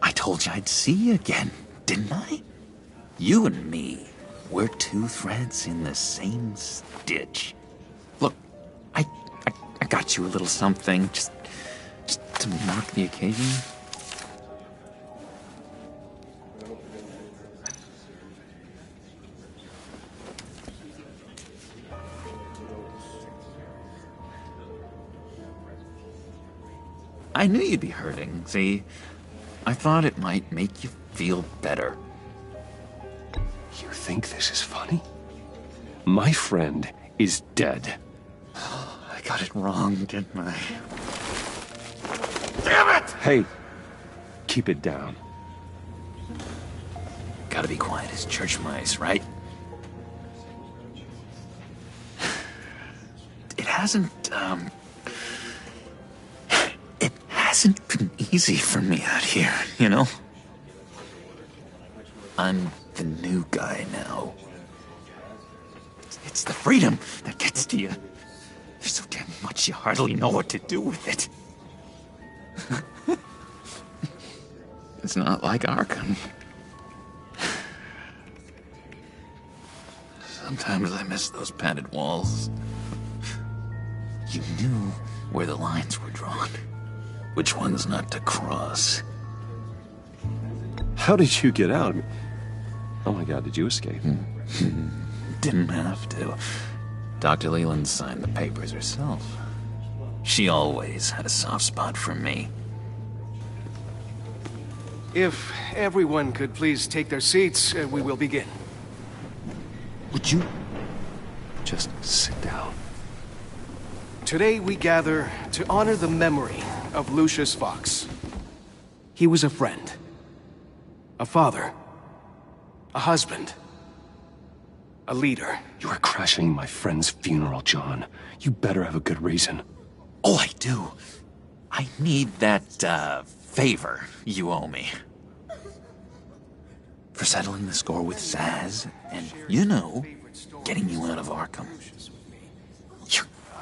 I told you I'd see you again, didn't I? You and me, we're two threads in the same stitch. Look, I got you a little something, just to mark the occasion. I knew you'd be hurting, see? I thought it might make you feel better. You think this is funny? My friend is dead. I got it wrong, didn't I? Damn it! Hey, keep it down. Gotta be quiet as church mice, right? It hasn't been easy for me out here, you know? I'm the new guy now. It's the freedom that gets to you. There's so damn much you hardly know what to do with it. It's not like Arkham. Sometimes I miss those padded walls. You knew where the lines were drawn. Which ones not to cross. How did you get out? Oh my God, did you escape? Didn't have to. Dr. Leland signed the papers herself. She always had a soft spot for me. If everyone could please take their seats, we will begin. Would you just sit down? Today we gather to honor the memory of Lucius Fox. He was a friend, a father, a husband, A leader. You are crashing my friend's funeral, John. You better have a good reason. Oh, I do. I need that, favor you owe me. For settling the score with Zaz, and, you know, getting you out of Arkham.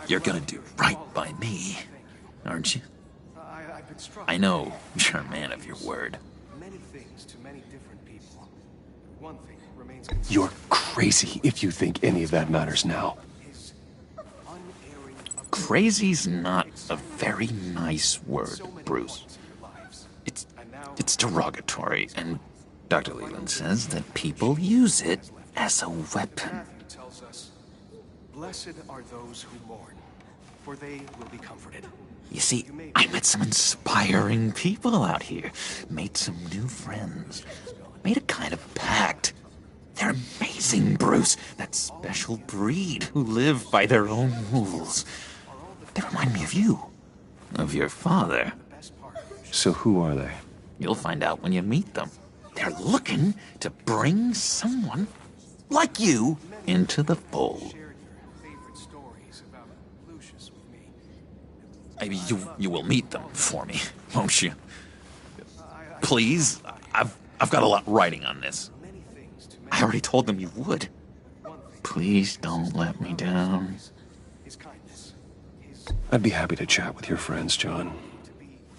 You're gonna do right by me, aren't you? I know you're a man of your word. You're crazy if you think any of that matters now. Crazy's not a very nice word, Bruce. It's derogatory, and Dr. Leland says that people use it as a weapon. Blessed are those who mourn, for they will be comforted. You see, I met some inspiring people out here. Made some new friends. Made a kind of pact. They're amazing, Bruce. That special breed who live by their own rules. They remind me of you. Of your father. So who are they? You'll find out when you meet them. They're looking to bring someone like you into the fold. Maybe you will meet them for me, won't you? Please, I've got a lot writing on this. I already told them you would. Please don't let me down. I'd be happy to chat with your friends, John.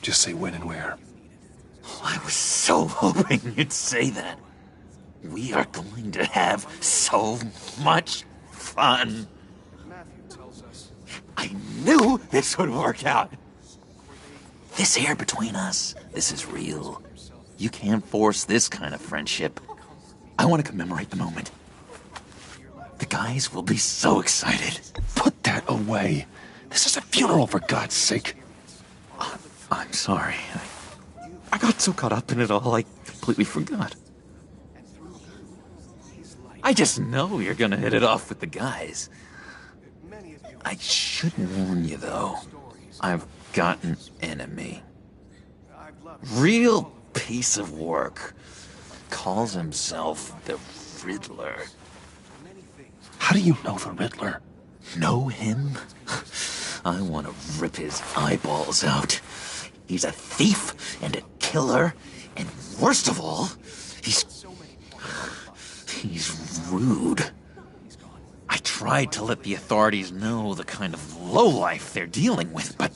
Just say when and where. Oh, I was so hoping you'd say that. We are going to have so much fun. I knew this would work out. This here between us, this is real. You can't force this kind of friendship. I want to commemorate the moment. The guys will be so excited. Put that away. This is a funeral, for God's sake. I'm sorry. I got so caught up in it all, I completely forgot. I just know you're gonna hit it off with the guys. I should warn you, though. I've got an enemy. Real piece of work. Calls himself the Riddler. How do you know the Riddler? Know him? I want to rip his eyeballs out. He's a thief and a killer, and worst of all, he's rude. I tried to let the authorities know the kind of lowlife they're dealing with, but...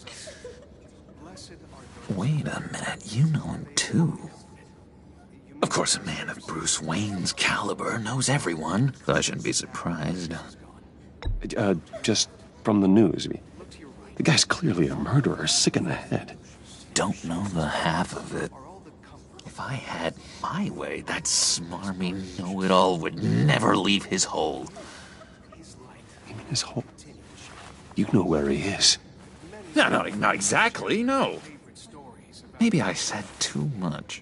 Wait a minute, you know him too. Of course, a man of Bruce Wayne's caliber knows everyone, so I shouldn't be surprised. Just from the news. The guy's clearly a murderer, sick in the head. Don't know the half of it. If I had my way, that smarmy know-it-all would never leave his hole. You mean his hole? You know where he is. No, not exactly, no. Maybe I said too much.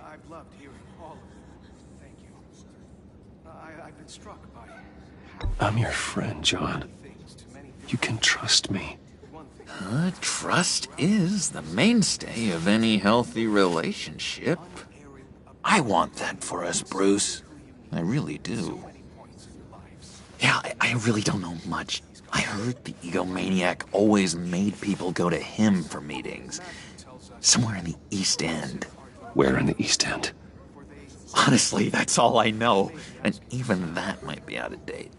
I've loved hearing all of it. Thank you. I've been struck by... I'm your friend, John. You can trust me. Trust is the mainstay of any healthy relationship. I want that for us, Bruce. I really do. Yeah, I really don't know much. I heard the egomaniac always made people go to him for meetings. Somewhere in the East End. Where in the East End? Honestly, that's all I know. And even that might be out of date.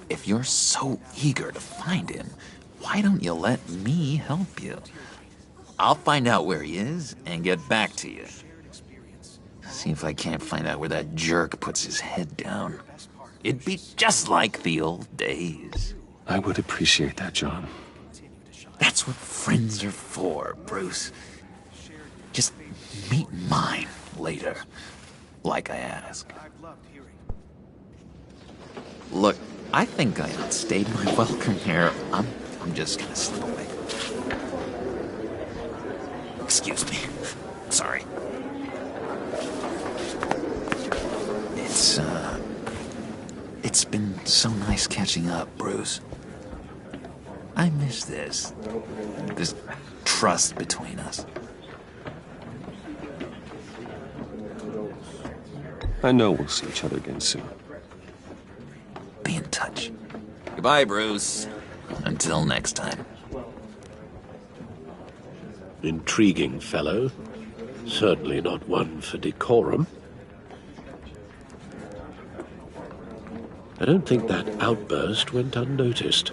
If you're so eager to find him, why don't you let me help you? I'll find out where he is and get back to you. See if I can't find out where that jerk puts his head down. It'd be just like the old days. I would appreciate that, John. That's what friends are for, Bruce. Just meet mine later, like I asked. Look, I think I outstayed my welcome here. I'm just gonna slip away. Excuse me. Sorry. It's been so nice catching up, Bruce. I miss this trust between us. I know we'll see each other again soon. be in touch. Goodbye, Bruce. Until next time. Intriguing fellow. Certainly not one for decorum. I don't think that outburst went unnoticed.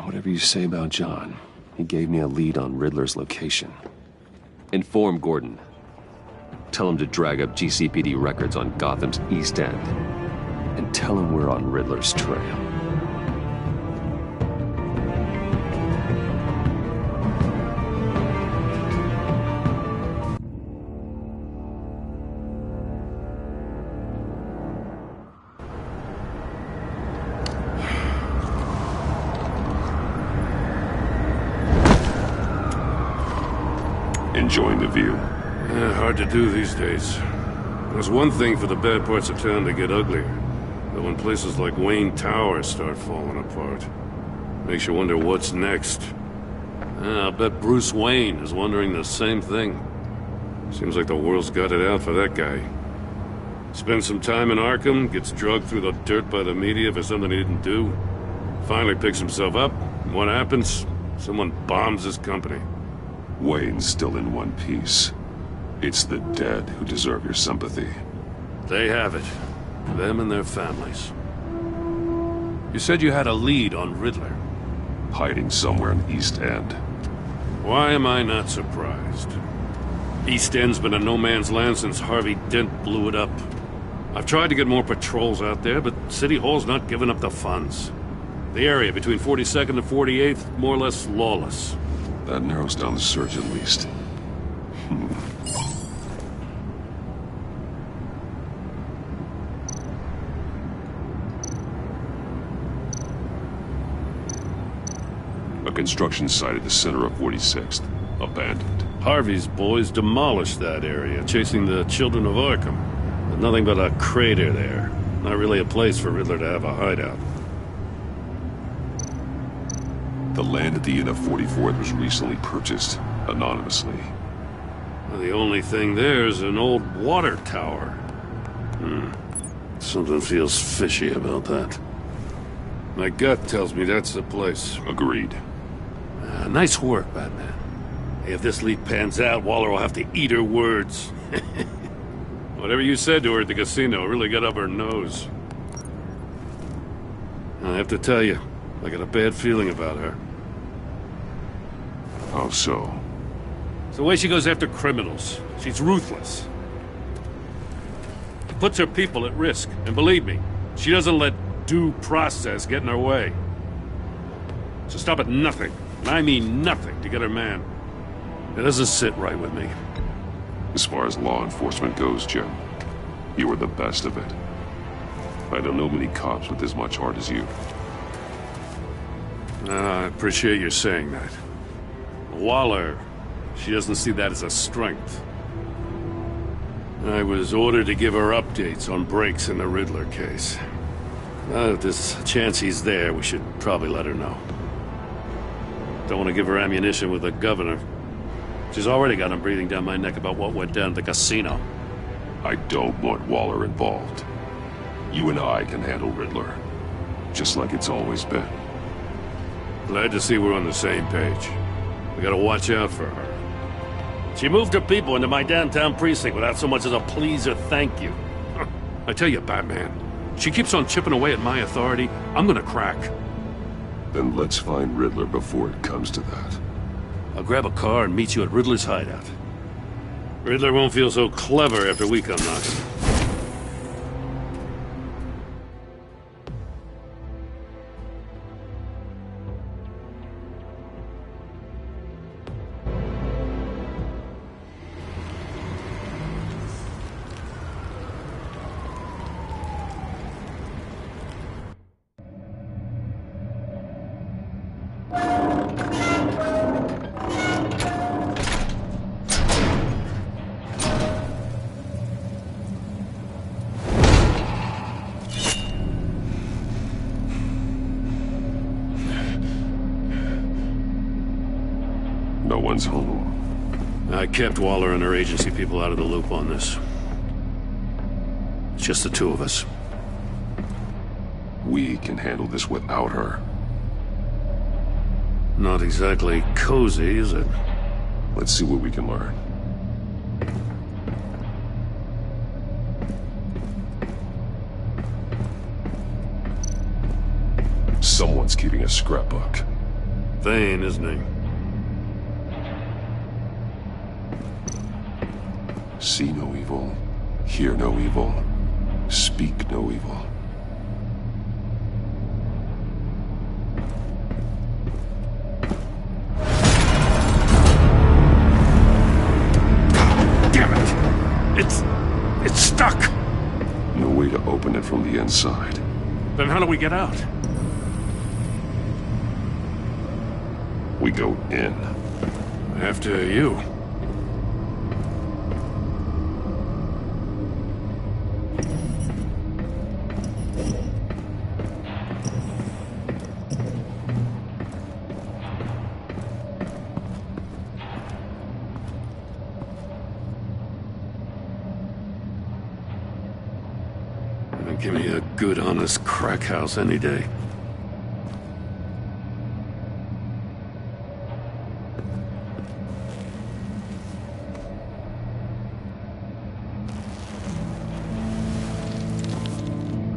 Whatever you say about John, he gave me a lead on Riddler's location. Inform Gordon. Tell him to drag up GCPD records on Gotham's East End. And tell him we're on Riddler's trail. Enjoying the view? Hard to do these days. There's one thing for the bad parts of town to get uglier. But when places like Wayne Tower start falling apart, makes you wonder what's next. I'll bet Bruce Wayne is wondering the same thing. Seems like the world's got it out for that guy. Spends some time in Arkham, gets drugged through the dirt by the media for something he didn't do. Finally picks himself up, and what happens? Someone bombs his company. Wayne's still in one piece. It's the dead who deserve your sympathy. They have it. Them and their families. You said you had a lead on Riddler. Hiding somewhere in East End. Why am I not surprised? East End's been a no-man's land since Harvey Dent blew it up. I've tried to get more patrols out there, but City Hall's not giving up the funds. The area between 42nd and 48th, more or less lawless. That narrows down the search at least. A construction site at the center of 46th. Abandoned. Harvey's boys demolished that area, chasing the children of Arkham. But nothing but a crater there. Not really a place for Riddler to have a hideout. The land at the end of 44th was recently purchased, anonymously. Well, the only thing there is an old water tower. Something feels fishy about that. My gut tells me that's the place. Agreed. Nice work, Batman. Hey, if this lead pans out, Waller will have to eat her words. Whatever you said to her at the casino really got up her nose. I have to tell you, I got a bad feeling about her. How so? It's the way she goes after criminals. She's ruthless. Puts her people at risk. And believe me, she doesn't let due process get in her way. She'll stop at nothing, and I mean nothing, to get her man. It doesn't sit right with me. As far as law enforcement goes, Jim, you were the best of it. I don't know many cops with as much heart as you. I appreciate you saying that. Waller, she doesn't see that as a strength. I was ordered to give her updates on breaks in the Riddler case. If there's a chance he's there, we should probably let her know. Don't want to give her ammunition with the governor. She's already got him breathing down my neck about what went down at the casino. I don't want Waller involved. You and I can handle Riddler, just like it's always been. Glad to see we're on the same page. We gotta watch out for her. She moved her people into my downtown precinct without so much as a please or thank you. I tell you, Batman, she keeps on chipping away at my authority, I'm gonna crack. Then let's find Riddler before it comes to that. I'll grab a car and meet you at Riddler's hideout. Riddler won't feel so clever after we come knocking. No one's home. I kept Waller and her agency people out of the loop on this. It's just the two of us. We can handle this without her. Not exactly cozy, is it? Let's see what we can learn. Someone's keeping a scrapbook. Vane, isn't he? See no evil, hear no evil, speak no evil. Damn it! It's stuck! No way to open it from the inside. Then how do we get out? We go in. After you. Give me a good, honest crack house any day.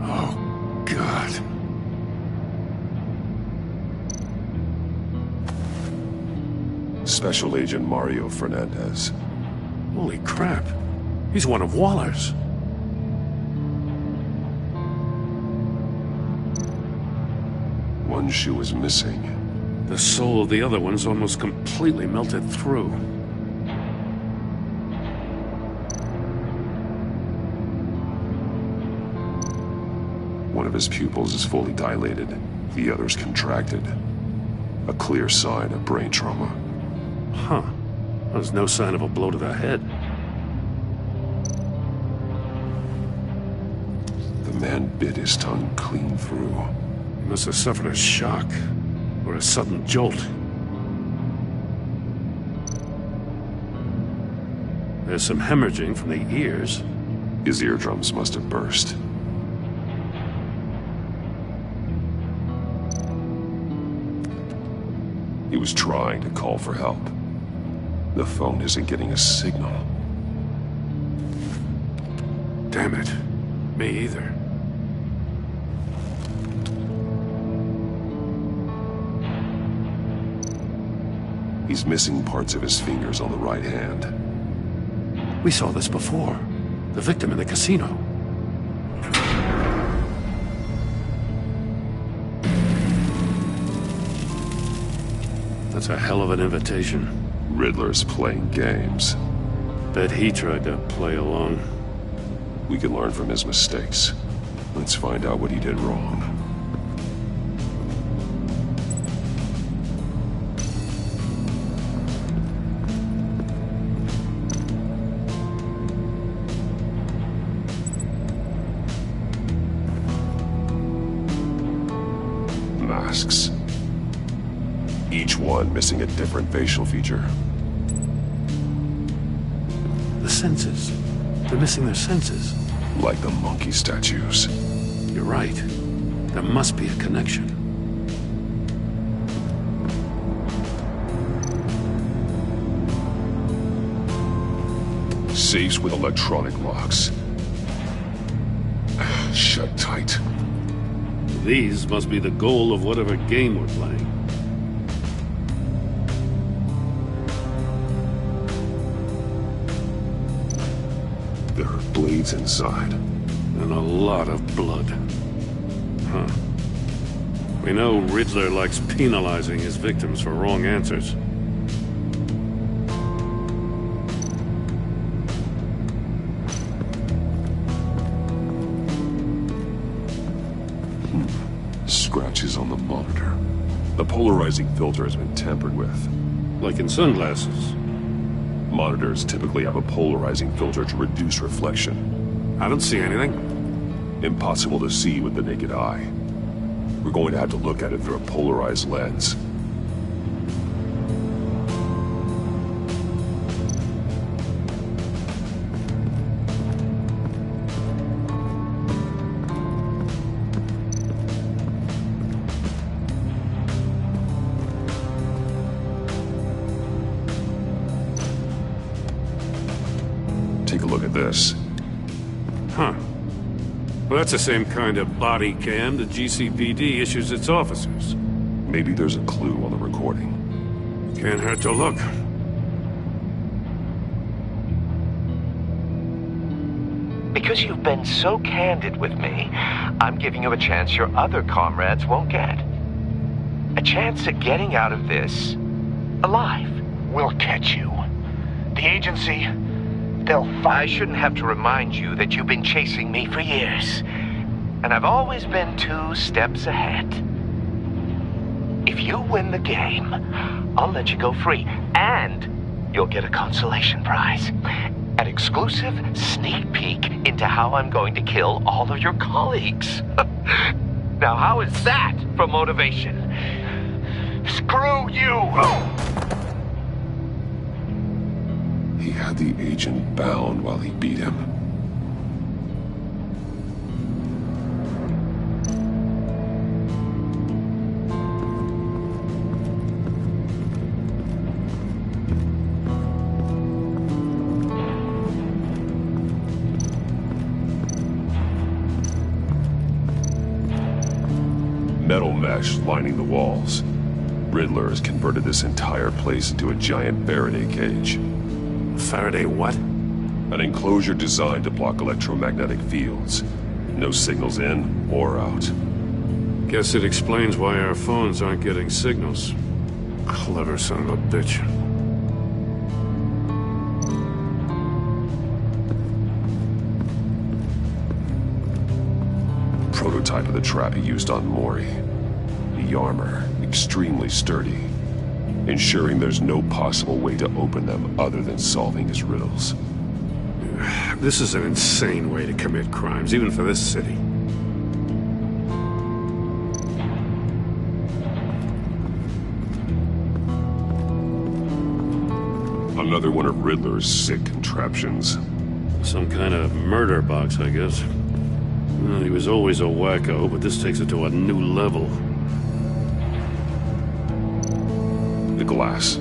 Oh, God. Special Agent Mario Fernandez. Holy crap. He's one of Waller's. One shoe is missing. The soul of the other one's almost completely melted through. One of his pupils is fully dilated. The other's contracted. A clear sign of brain trauma. Huh. There's no sign of a blow to the head. The man bit his tongue clean through. He must have suffered a shock, or a sudden jolt. There's some hemorrhaging from the ears. His eardrums must have burst. He was trying to call for help. The phone isn't getting a signal. Damn it. Me either. He's missing parts of his fingers on the right hand. We saw this before. The victim in the casino. That's a hell of an invitation. Riddler's playing games. Bet he tried to play along. We can learn from his mistakes. Let's find out what he did wrong. Masks. Each one missing a different facial feature. The senses. They're missing their senses. Like the monkey statues. You're right. There must be a connection. Safes with electronic locks. Shut tight. These must be the goal of whatever game we're playing. There are blades inside. And a lot of blood. Huh. We know Riddler likes penalizing his victims for wrong answers. Scratches on the monitor. The polarizing filter has been tampered with. Like in sunglasses. Monitors typically have a polarizing filter to reduce reflection. I don't see anything. Impossible to see with the naked eye. We're going to have to look at it through a polarized lens. this. Huh. Well, that's the same kind of body cam the GCPD issues its officers. Maybe there's a clue on the recording. Can't hurt to look. Because you've been so candid with me, I'm giving you a chance your other comrades won't get. A chance at getting out of this alive. We'll catch you. The agency, they'll find I shouldn't have to remind you that you've been chasing me for years. And I've always been 2 steps ahead. If you win the game, I'll let you go free. And you'll get a consolation prize. An exclusive sneak peek into how I'm going to kill all of your colleagues. Now, how is that for motivation? Screw you! He had the agent bound while he beat him. Metal mesh lining the walls. Riddler has converted this entire place into a giant Faraday cage. Faraday what? An enclosure designed to block electromagnetic fields. No signals in or out. Guess it explains why our phones aren't getting signals. Clever son of a bitch. Prototype of the trap he used on Mori. The armor, extremely sturdy, ensuring there's no possible way to open them other than solving his riddles. This is an insane way to commit crimes, even for this city. Another one of Riddler's sick contraptions. Some kind of murder box, I guess. Well, he was always a wacko, but this takes it to a new level. The glass.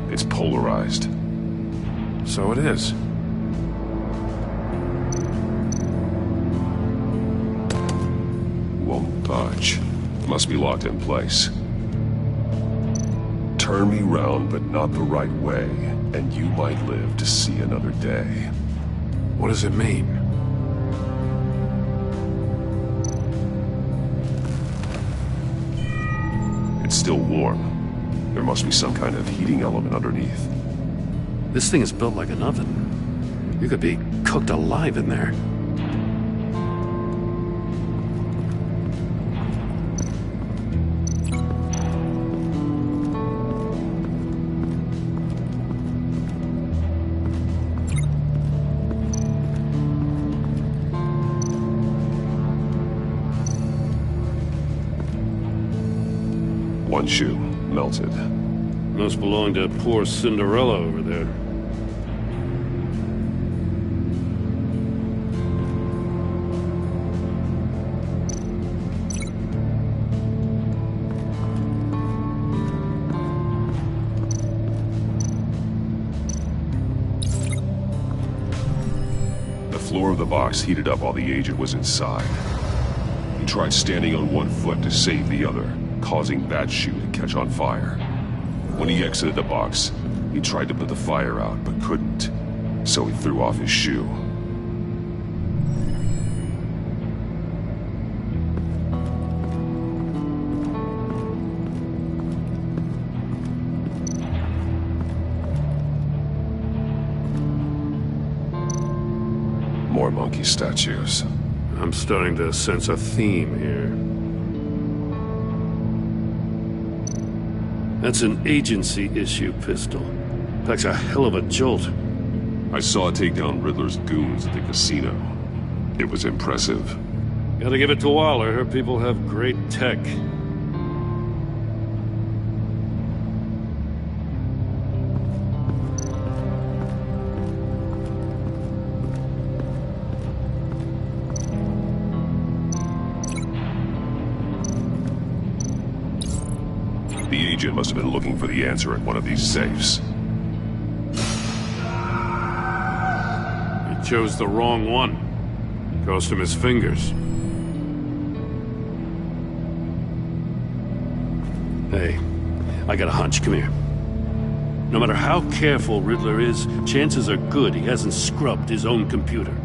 It's polarized. So it is. Won't budge. Must be locked in place. Turn me round, but not the right way, and you might live to see another day. What does it mean? It's still warm. There must be some kind of heating element underneath. This thing is built like an oven. You could be cooked alive in there. One shoe, melted. Must belong to poor Cinderella over there. The floor of the box heated up while the agent was inside. He tried standing on one foot to save the other, causing that shoe to catch on fire. When he exited the box, he tried to put the fire out, but couldn't, so he threw off his shoe. More monkey statues. I'm starting to sense a theme here. That's an agency-issue pistol. Packs a hell of a jolt. I saw it take down Riddler's goons at the casino. It was impressive. Gotta give it to Waller. Her people have great tech. The agent must have been looking for the answer at one of these safes. Chose the wrong one. Cost him his fingers. Hey, I got a hunch. Come here. No matter how careful Riddler is, chances are good he hasn't scrubbed his own computer.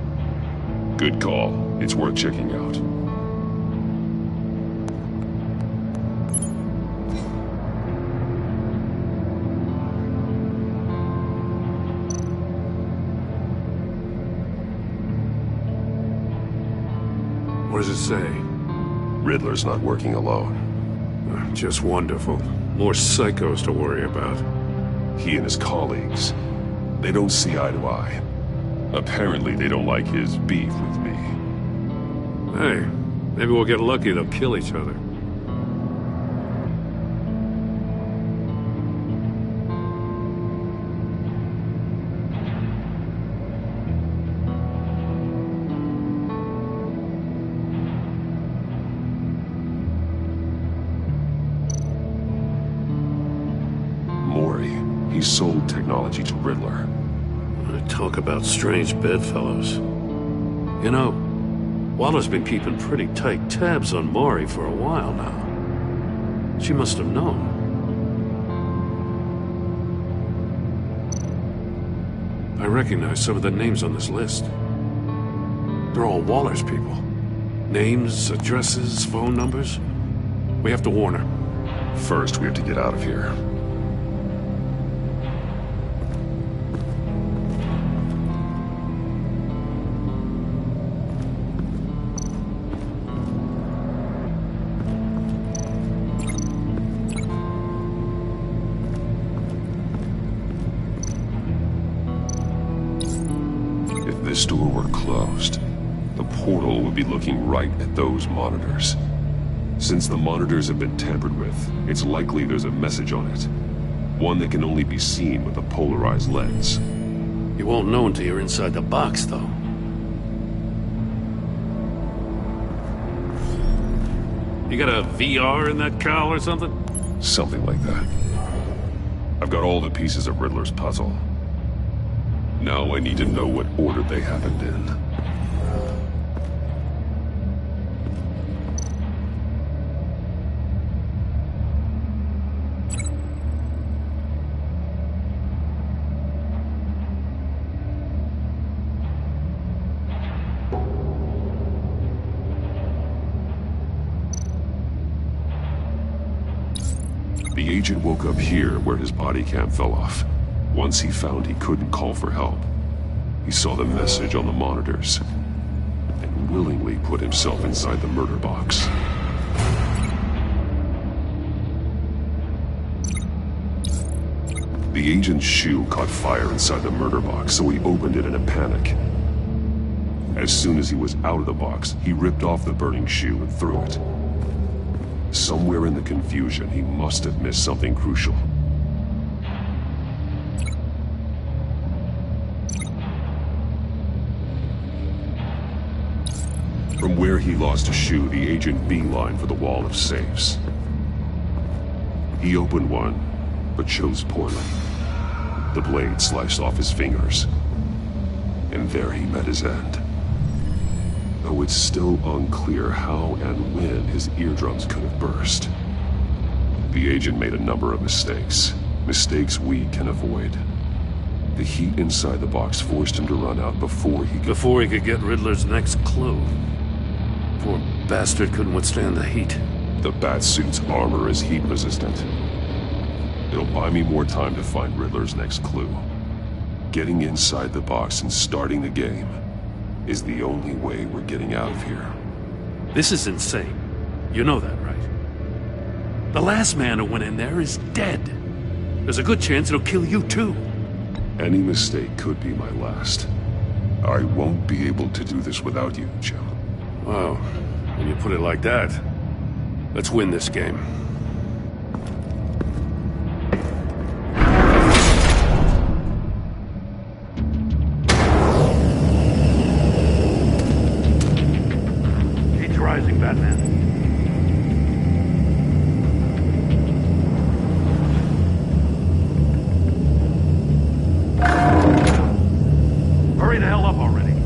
Good call. It's worth checking out. What does it say? Riddler's not working alone. Just wonderful. More psychos to worry about. He and his colleagues, they don't see eye to eye. Apparently they don't like his beef with me. Hey, maybe we'll get lucky they'll kill each other. He sold technology to Riddler. Talk about strange bedfellows. You know, Waller's been keeping pretty tight tabs on Maury for a while now. She must have known. I recognize some of the names on this list. They're all Waller's people. Names, addresses, phone numbers. We have to warn her. First, we have to get out of here. If this door were closed, the portal would be looking right at those monitors. Since the monitors have been tampered with, it's likely there's a message on it. One that can only be seen with a polarized lens. You won't know until you're inside the box, though. You got a VR in that cowl or something? Something like that. I've got all the pieces of Riddler's puzzle. Now I need to know what order they happened in. The agent woke up here where his body cam fell off. Once he found he couldn't call for help, he saw the message on the monitors and willingly put himself inside the murder box. The agent's shoe caught fire inside the murder box, so he opened it in a panic. As soon as he was out of the box, he ripped off the burning shoe and threw it. Somewhere in the confusion, he must have missed something crucial. From where he lost a shoe, the agent beelined for the wall of safes. He opened one, but chose poorly. The blade sliced off his fingers, and there he met his end. Though it's still unclear how and when his eardrums could have burst. The agent made a number of mistakes. Mistakes we can avoid. The heat inside the box forced him to run out before he could get Riddler's next clue. Poor bastard couldn't withstand the heat. The Batsuit's armor is heat resistant. It'll buy me more time to find Riddler's next clue. Getting inside the box and starting the game is the only way we're getting out of here. This is insane. You know that, right? The last man who went in there is dead. There's a good chance it'll kill you too. Any mistake could be my last. I won't be able to do this without you, Jim. Wow, when you put it like that, let's win this game. Heat's rising, Batman. Hurry the hell up already.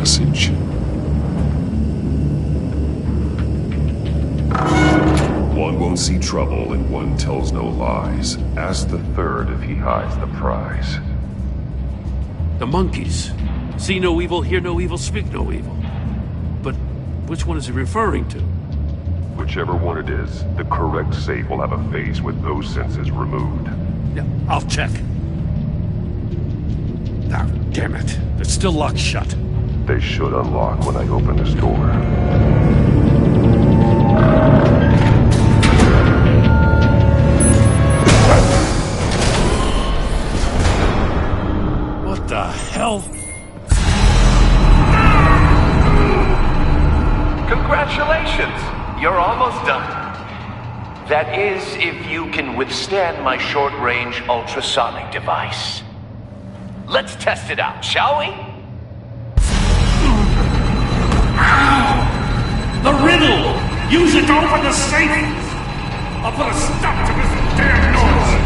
message. One won't see trouble and one tells no lies. Ask the third if he hides the prize. The monkeys. See no evil, hear no evil, speak no evil. But which one is he referring to? Whichever one it is, the correct safe will have a face with those senses removed. Yeah, I'll check. Ah, damn it. It's still locked shut. They should unlock when I open this door. What the hell? Congratulations! You're almost done. That is, if you can withstand my short-range ultrasonic device. Let's test it out, shall we? The riddle! Use it to open the safe! I'll put a stop to this damn noise!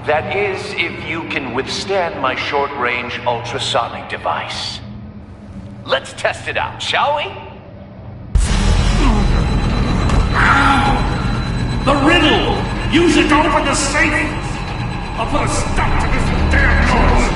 That is, if you can withstand my short-range ultrasonic device. Let's test it out, shall we? The riddle! Use it to open the safe! I'll put a stop to this damn noise!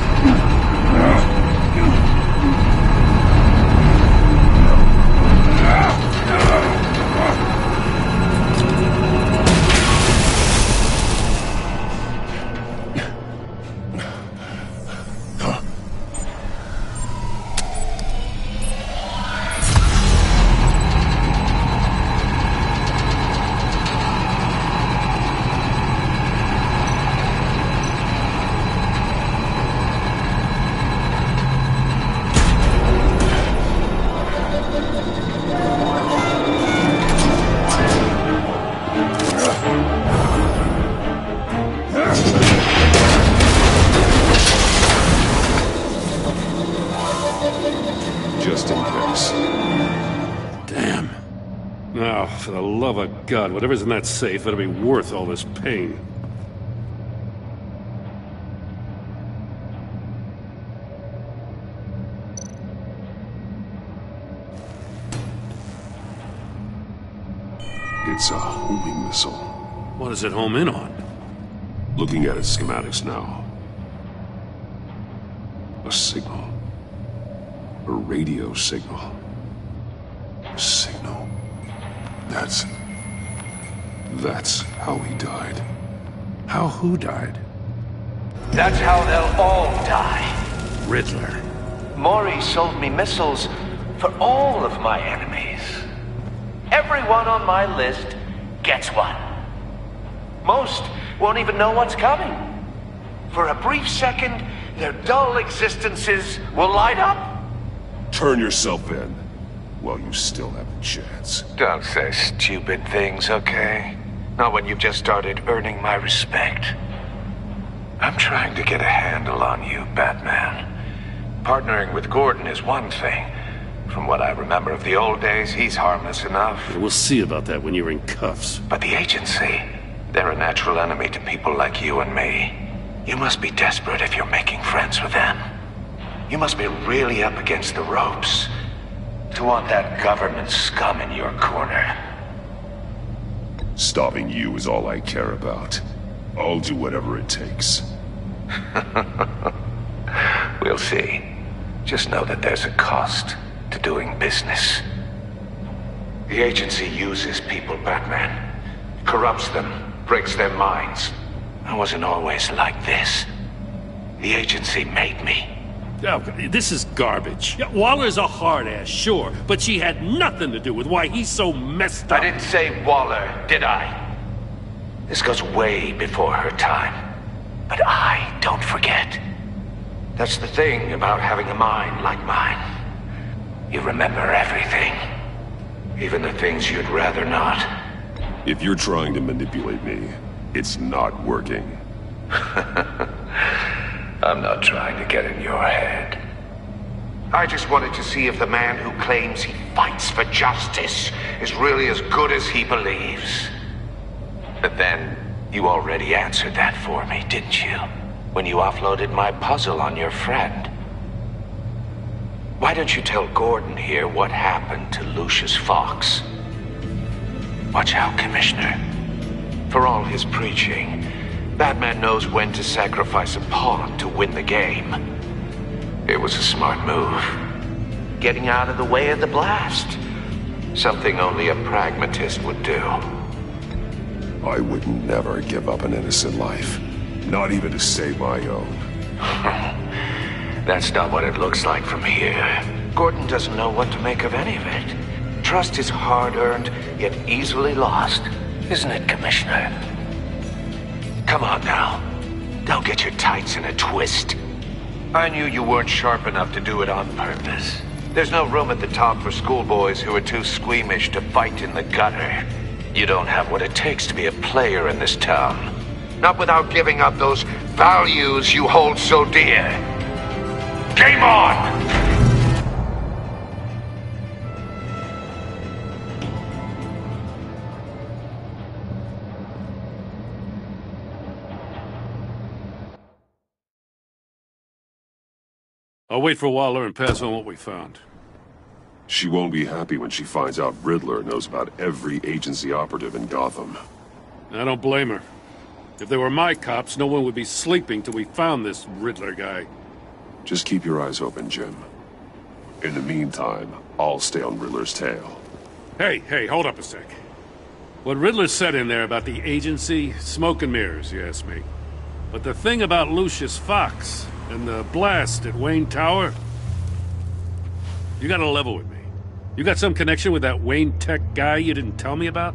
For the love of God, whatever's in that safe better be worth all this pain. It's a homing missile. What does it home in on? Looking at its schematics now. A signal. A radio signal. A signal. That's how he died. How who died? That's how they'll all die. Riddler. Maury sold me missiles for all of my enemies. Everyone on my list gets one. Most won't even know what's coming. For a brief second, their dull existences will light up. Turn yourself in while you still have a chance. Don't say stupid things, okay? Not when you've just started earning my respect. I'm trying to get a handle on you, Batman. Partnering with Gordon is one thing. From what I remember of the old days, he's harmless enough. We'll see about that when you're in cuffs. But the agency, they're a natural enemy to people like you and me. You must be desperate if you're making friends with them. You must be really up against the ropes to want that government scum in your corner. Stopping you is all I care about. I'll do whatever it takes. We'll see. Just know that there's a cost to doing business. The agency uses people, Batman. Corrupts them, breaks their minds. I wasn't always like this. The agency made me. Oh, this is garbage. Yeah, Waller's a hard-ass, sure, but she had nothing to do with why he's so messed up. I didn't say Waller, did I? This goes way before her time. But I don't forget. That's the thing about having a mind like mine. You remember everything. Even the things you'd rather not. If you're trying to manipulate me, it's not working. I'm not trying to get in your head. I just wanted to see if the man who claims he fights for justice is really as good as he believes. But then, you already answered that for me, didn't you? When you offloaded my puzzle on your friend. Why don't you tell Gordon here what happened to Lucius Fox? Watch out, Commissioner. For all his preaching, Batman knows when to sacrifice a pawn to win the game. It was a smart move. Getting out of the way of the blast. Something only a pragmatist would do. I would never give up an innocent life. Not even to save my own. That's not what it looks like from here. Gordon doesn't know what to make of any of it. Trust is hard-earned, yet easily lost. Isn't it, Commissioner? Come on now. Don't get your tights in a twist. I knew you weren't sharp enough to do it on purpose. There's no room at the top for schoolboys who are too squeamish to fight in the gutter. You don't have what it takes to be a player in this town. Not without giving up those values you hold so dear. Game on! I'll wait for Waller and pass on what we found. She won't be happy when she finds out Riddler knows about every agency operative in Gotham. I don't blame her. If they were my cops, no one would be sleeping till we found this Riddler guy. Just keep your eyes open, Jim. In the meantime, I'll stay on Riddler's tail. Hey, hold up a sec. What Riddler said in there about the agency, smoke and mirrors, you ask me. But the thing about Lucius Fox and the blast at Wayne Tower, you gotta level with me. You got some connection with that Wayne Tech guy you didn't tell me about?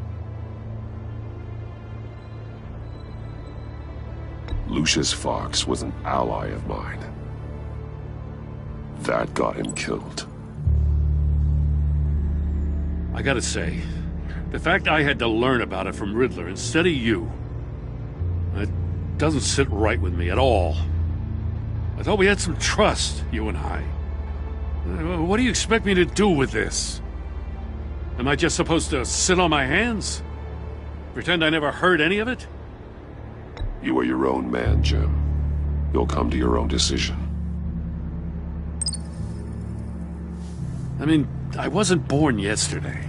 Lucius Fox was an ally of mine. That got him killed. I gotta say, the fact I had to learn about it from Riddler instead of you, it doesn't sit right with me at all. I thought we had some trust, you and I. What do you expect me to do with this? Am I just supposed to sit on my hands? Pretend I never heard any of it? You are your own man, Jim. You'll come to your own decision. I mean, I wasn't born yesterday.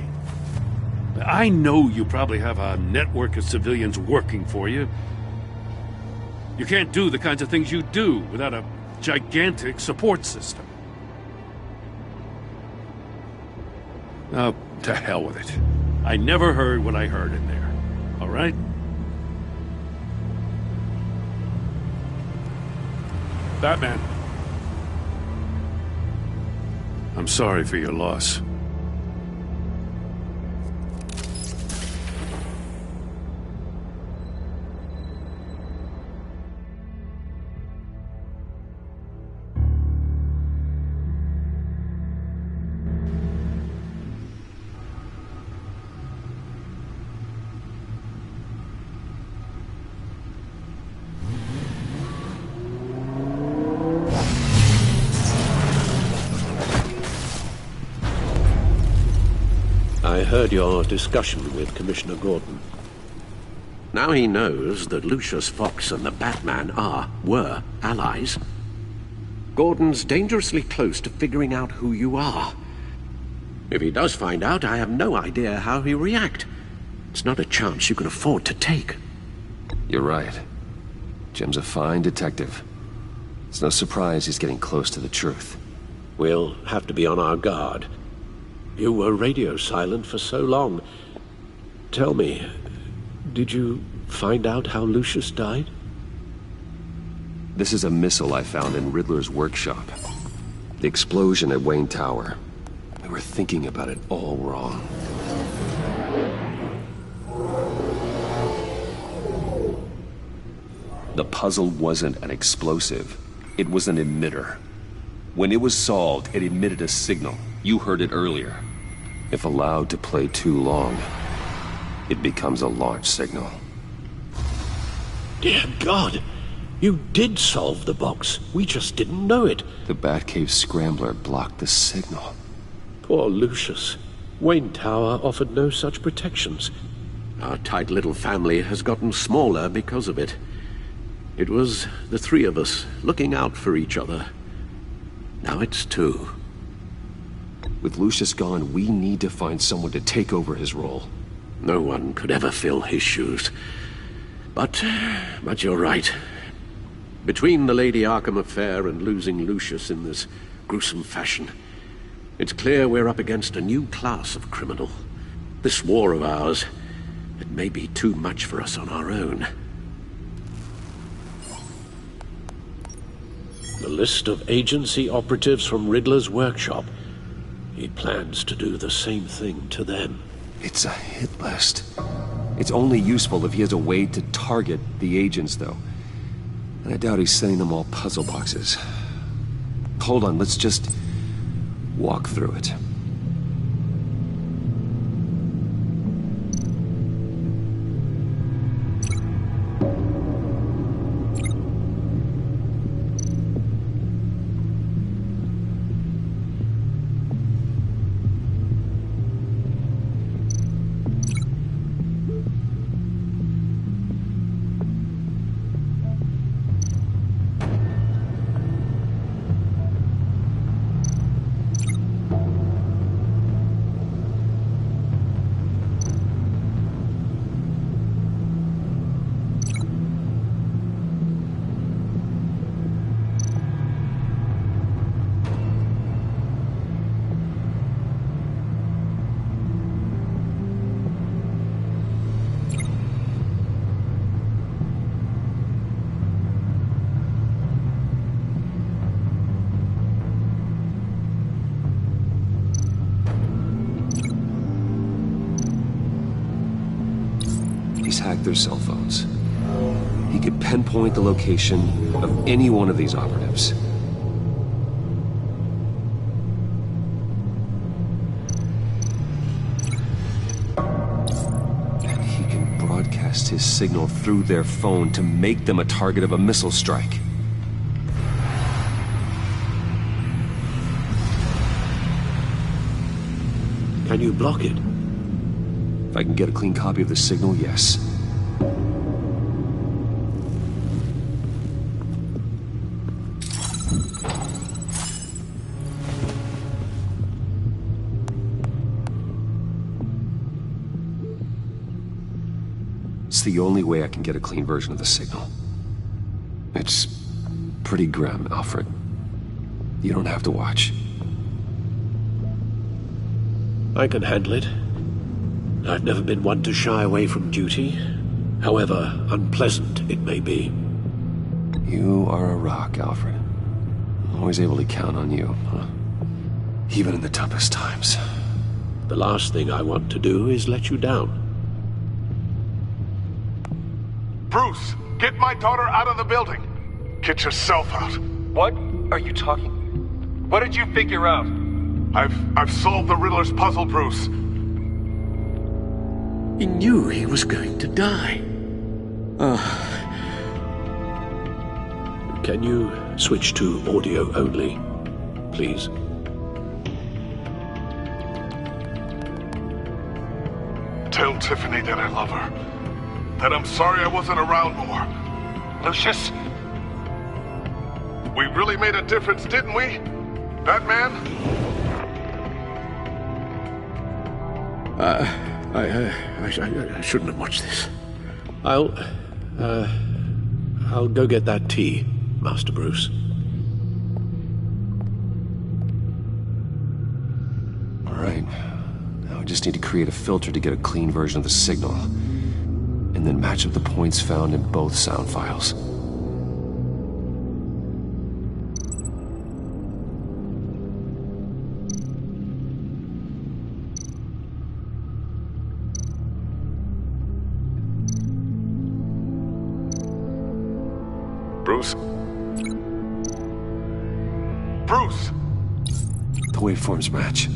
I know you probably have a network of civilians working for you. You can't do the kinds of things you do without a gigantic support system. Oh, to hell with it. I never heard what I heard in there. All right? Batman. I'm sorry for your loss. I heard your discussion with Commissioner Gordon. Now he knows that Lucius Fox and the Batman were allies. Gordon's dangerously close to figuring out who you are. If he does find out, I have no idea how he'll react. It's not a chance you can afford to take. You're right. Jim's a fine detective. It's no surprise he's getting close to the truth. We'll have to be on our guard. You were radio silent for so long. Tell me, did you find out how Lucius died? This is a missile I found in Riddler's workshop. The explosion at Wayne Tower. We were thinking about it all wrong. The puzzle wasn't an explosive. It was an emitter. When it was solved, it emitted a signal. You heard it earlier. If allowed to play too long, it becomes a launch signal. Dear God! You did solve the box. We just didn't know it. The Batcave scrambler blocked the signal. Poor Lucius. Wayne Tower offered no such protections. Our tight little family has gotten smaller because of it. It was the three of us looking out for each other. Now it's two. With Lucius gone, we need to find someone to take over his role. No one could ever fill his shoes. But you're right. Between the Lady Arkham affair and losing Lucius in this gruesome fashion, it's clear we're up against a new class of criminal. This war of ours, it may be too much for us on our own. The list of agency operatives from Riddler's workshop. He plans to do the same thing to them. It's a hit list. It's only useful if he has a way to target the agents, though. And I doubt he's sending them all puzzle boxes. Hold on, let's just walk through it. Hacked their cell phones. He could pinpoint the location of any one of these operatives. And he can broadcast his signal through their phone to make them a target of a missile strike. Can you block it? If I can get a clean copy of the signal, yes. It's the only way I can get a clean version of the signal. It's pretty grim, Alfred. You don't have to watch. I can handle it. I've never been one to shy away from duty, however unpleasant it may be. You are a rock, Alfred. I'm always able to count on you, huh? Even in the toughest times. The last thing I want to do is let you down. Bruce, get my daughter out of the building. Get yourself out. What are you talking? What did you figure out? I've solved the Riddler's puzzle, Bruce. He knew he was going to die. Can you switch to audio only, please? Tell Tiffany that I love her. That I'm sorry I wasn't around more. Lucius? We really made a difference, didn't we? Batman? I shouldn't have watched this. I'll go get that tea, Master Bruce. All right. Now we just need to create a filter to get a clean version of the signal. And then match up the points found in both sound files. waveforms match.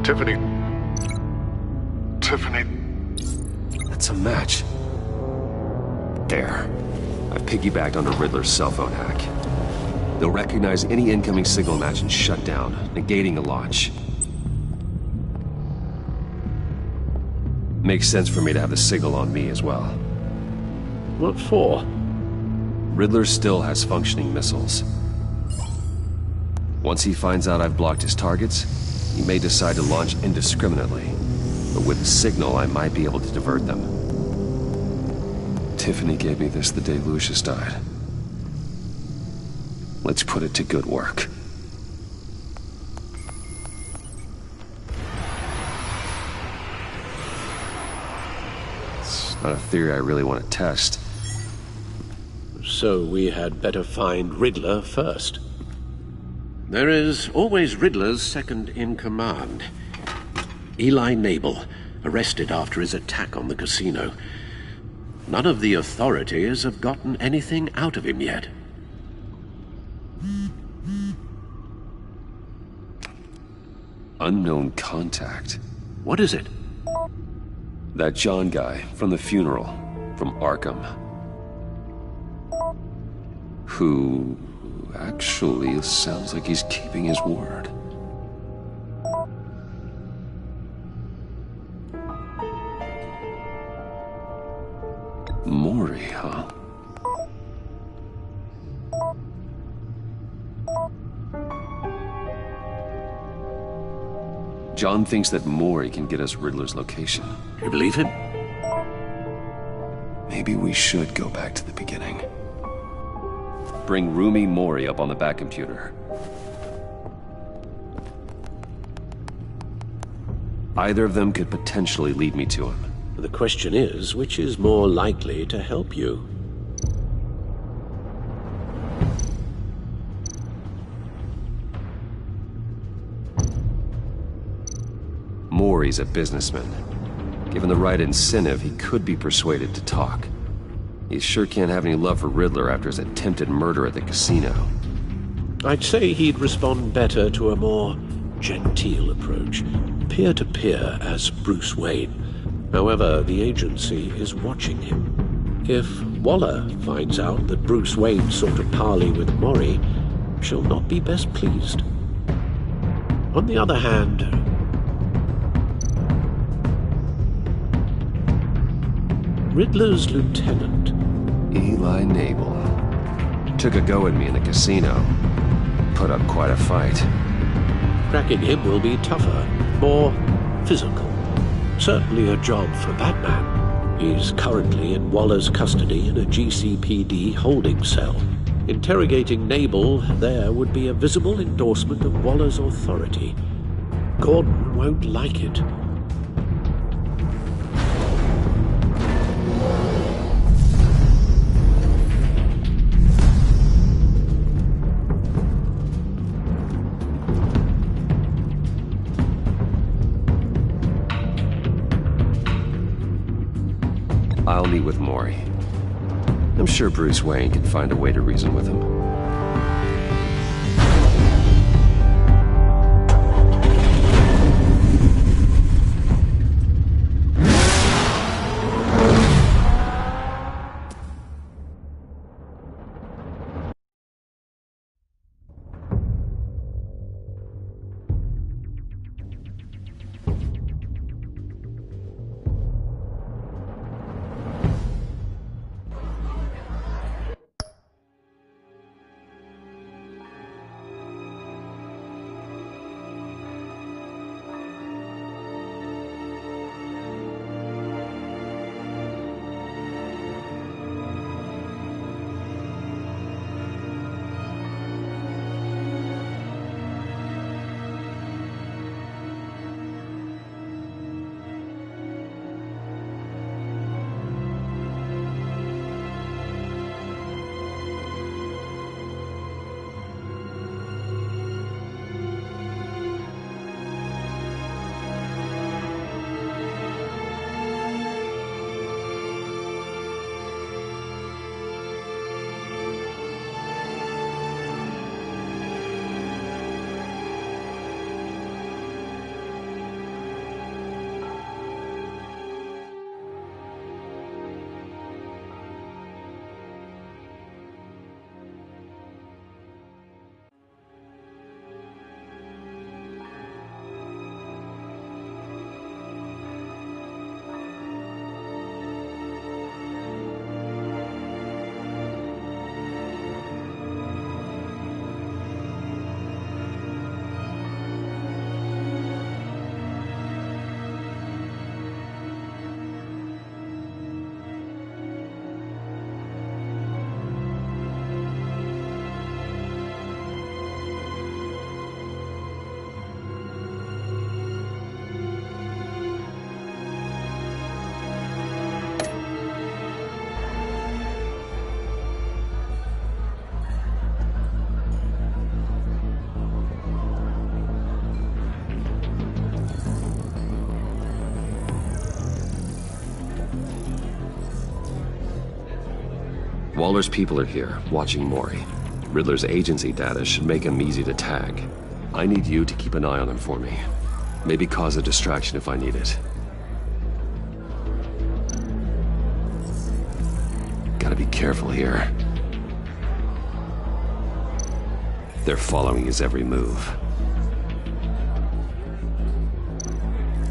Tiffany. Tiffany. That's a match. There. I've piggybacked onto Riddler's cell phone hack. They'll recognize any incoming signal match and shut down, negating the launch. Makes sense for me to have the signal on me as well. What for? Riddler still has functioning missiles. Once he finds out I've blocked his targets, he may decide to launch indiscriminately. But with the signal, I might be able to divert them. Tiffany gave me this the day Lucius died. Let's put it to good work. It's not a theory I really want to test. So we had better find Riddler first. There is always Riddler's second-in-command. Eli Nabel, arrested after his attack on the casino. None of the authorities have gotten anything out of him yet. Unknown contact. What is it? That John guy from the funeral, from Arkham. Who actually sounds like he's keeping his word. Mori, huh? John thinks that Mori can get us Riddler's location. You believe him? Maybe we should go back to the beginning. Bring Rumi Mori up on the back computer. Either of them could potentially lead me to him. The question is, which is more likely to help you? Mori's a businessman. Given the right incentive, he could be persuaded to talk. He sure can't have any love for Riddler after his attempted murder at the casino. I'd say he'd respond better to a more genteel approach, peer-to-peer as Bruce Wayne. However, the agency is watching him. If Waller finds out that Bruce Wayne sought a parley with Mori, she'll not be best pleased. On the other hand, Riddler's lieutenant, Eli Nabel, took a go at me in the casino. Put up quite a fight. Cracking him will be tougher, more physical. Certainly a job for Batman. He's currently in Waller's custody in a GCPD holding cell. Interrogating Nabel there would be a visible endorsement of Waller's authority. Gordon won't like it. I'll meet with Mori. I'm sure Bruce Wayne can find a way to reason with him. Waller's people are here, watching Mori. Riddler's agency data should make him easy to tag. I need you to keep an eye on him for me. Maybe cause a distraction if I need it. Gotta be careful here. They're following his every move.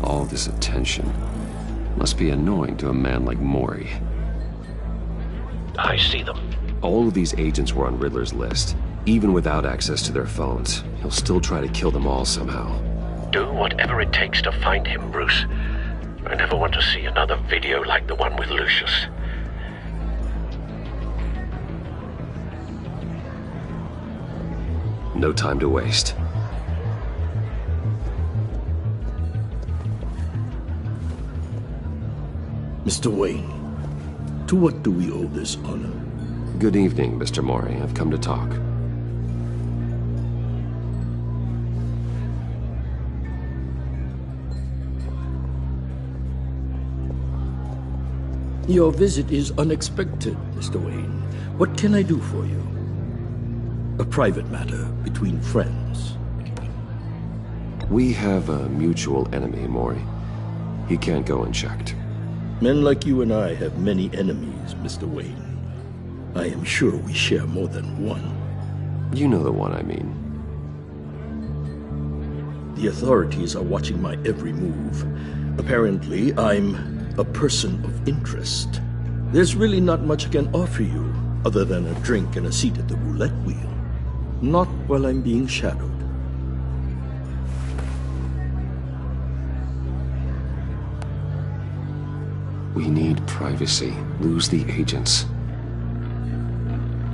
All this attention must be annoying to a man like Mori. I see them. All of these agents were on Riddler's list. Even without access to their phones, he'll still try to kill them all somehow. Do whatever it takes to find him, Bruce. I never want to see another video like the one with Lucius. No time to waste. Mr. Wayne, to what do we owe this honor? Good evening, Mr. Mori. I've come to talk. Your visit is unexpected, Mr. Wayne. What can I do for you? A private matter between friends. We have a mutual enemy, Mori. He can't go unchecked. Men like you and I have many enemies, Mr. Wayne. I am sure we share more than one. You know the one I mean. The authorities are watching my every move. Apparently, I'm a person of interest. There's really not much I can offer you, other than a drink and a seat at the roulette wheel. Not while I'm being shadowed. We need privacy. Lose the agents.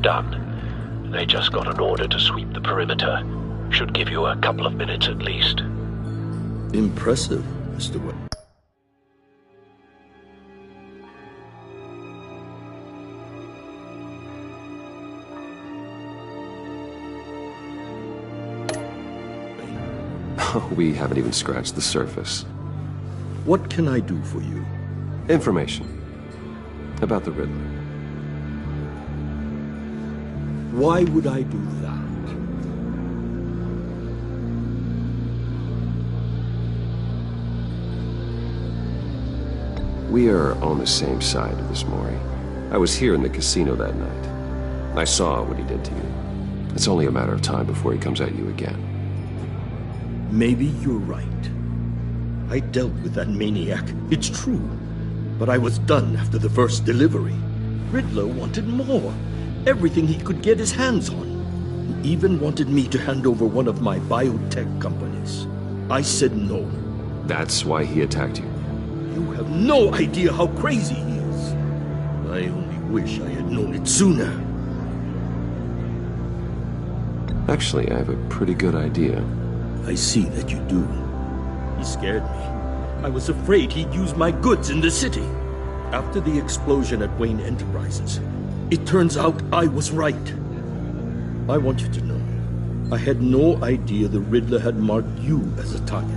Done. They just got an order to sweep the perimeter. Should give you a couple of minutes at least. Impressive, Mr. Wayne. We haven't even scratched the surface. What can I do for you? Information. About the Riddler. Why would I do that? We are on the same side of this, Mori. I was here in the casino that night. I saw what he did to you. It's only a matter of time before he comes at you again. Maybe you're right. I dealt with that maniac, it's true. But I was done after the first delivery. Riddler wanted more. Everything he could get his hands on. He even wanted me to hand over one of my biotech companies. I said no. That's why he attacked you? You have no idea how crazy he is. I only wish I had known it sooner. Actually, I have a pretty good idea. I see that you do. He scared me. I was afraid he'd use my goods in the city. After the explosion at Wayne Enterprises, it turns out I was right. I want you to know, I had no idea the Riddler had marked you as a target.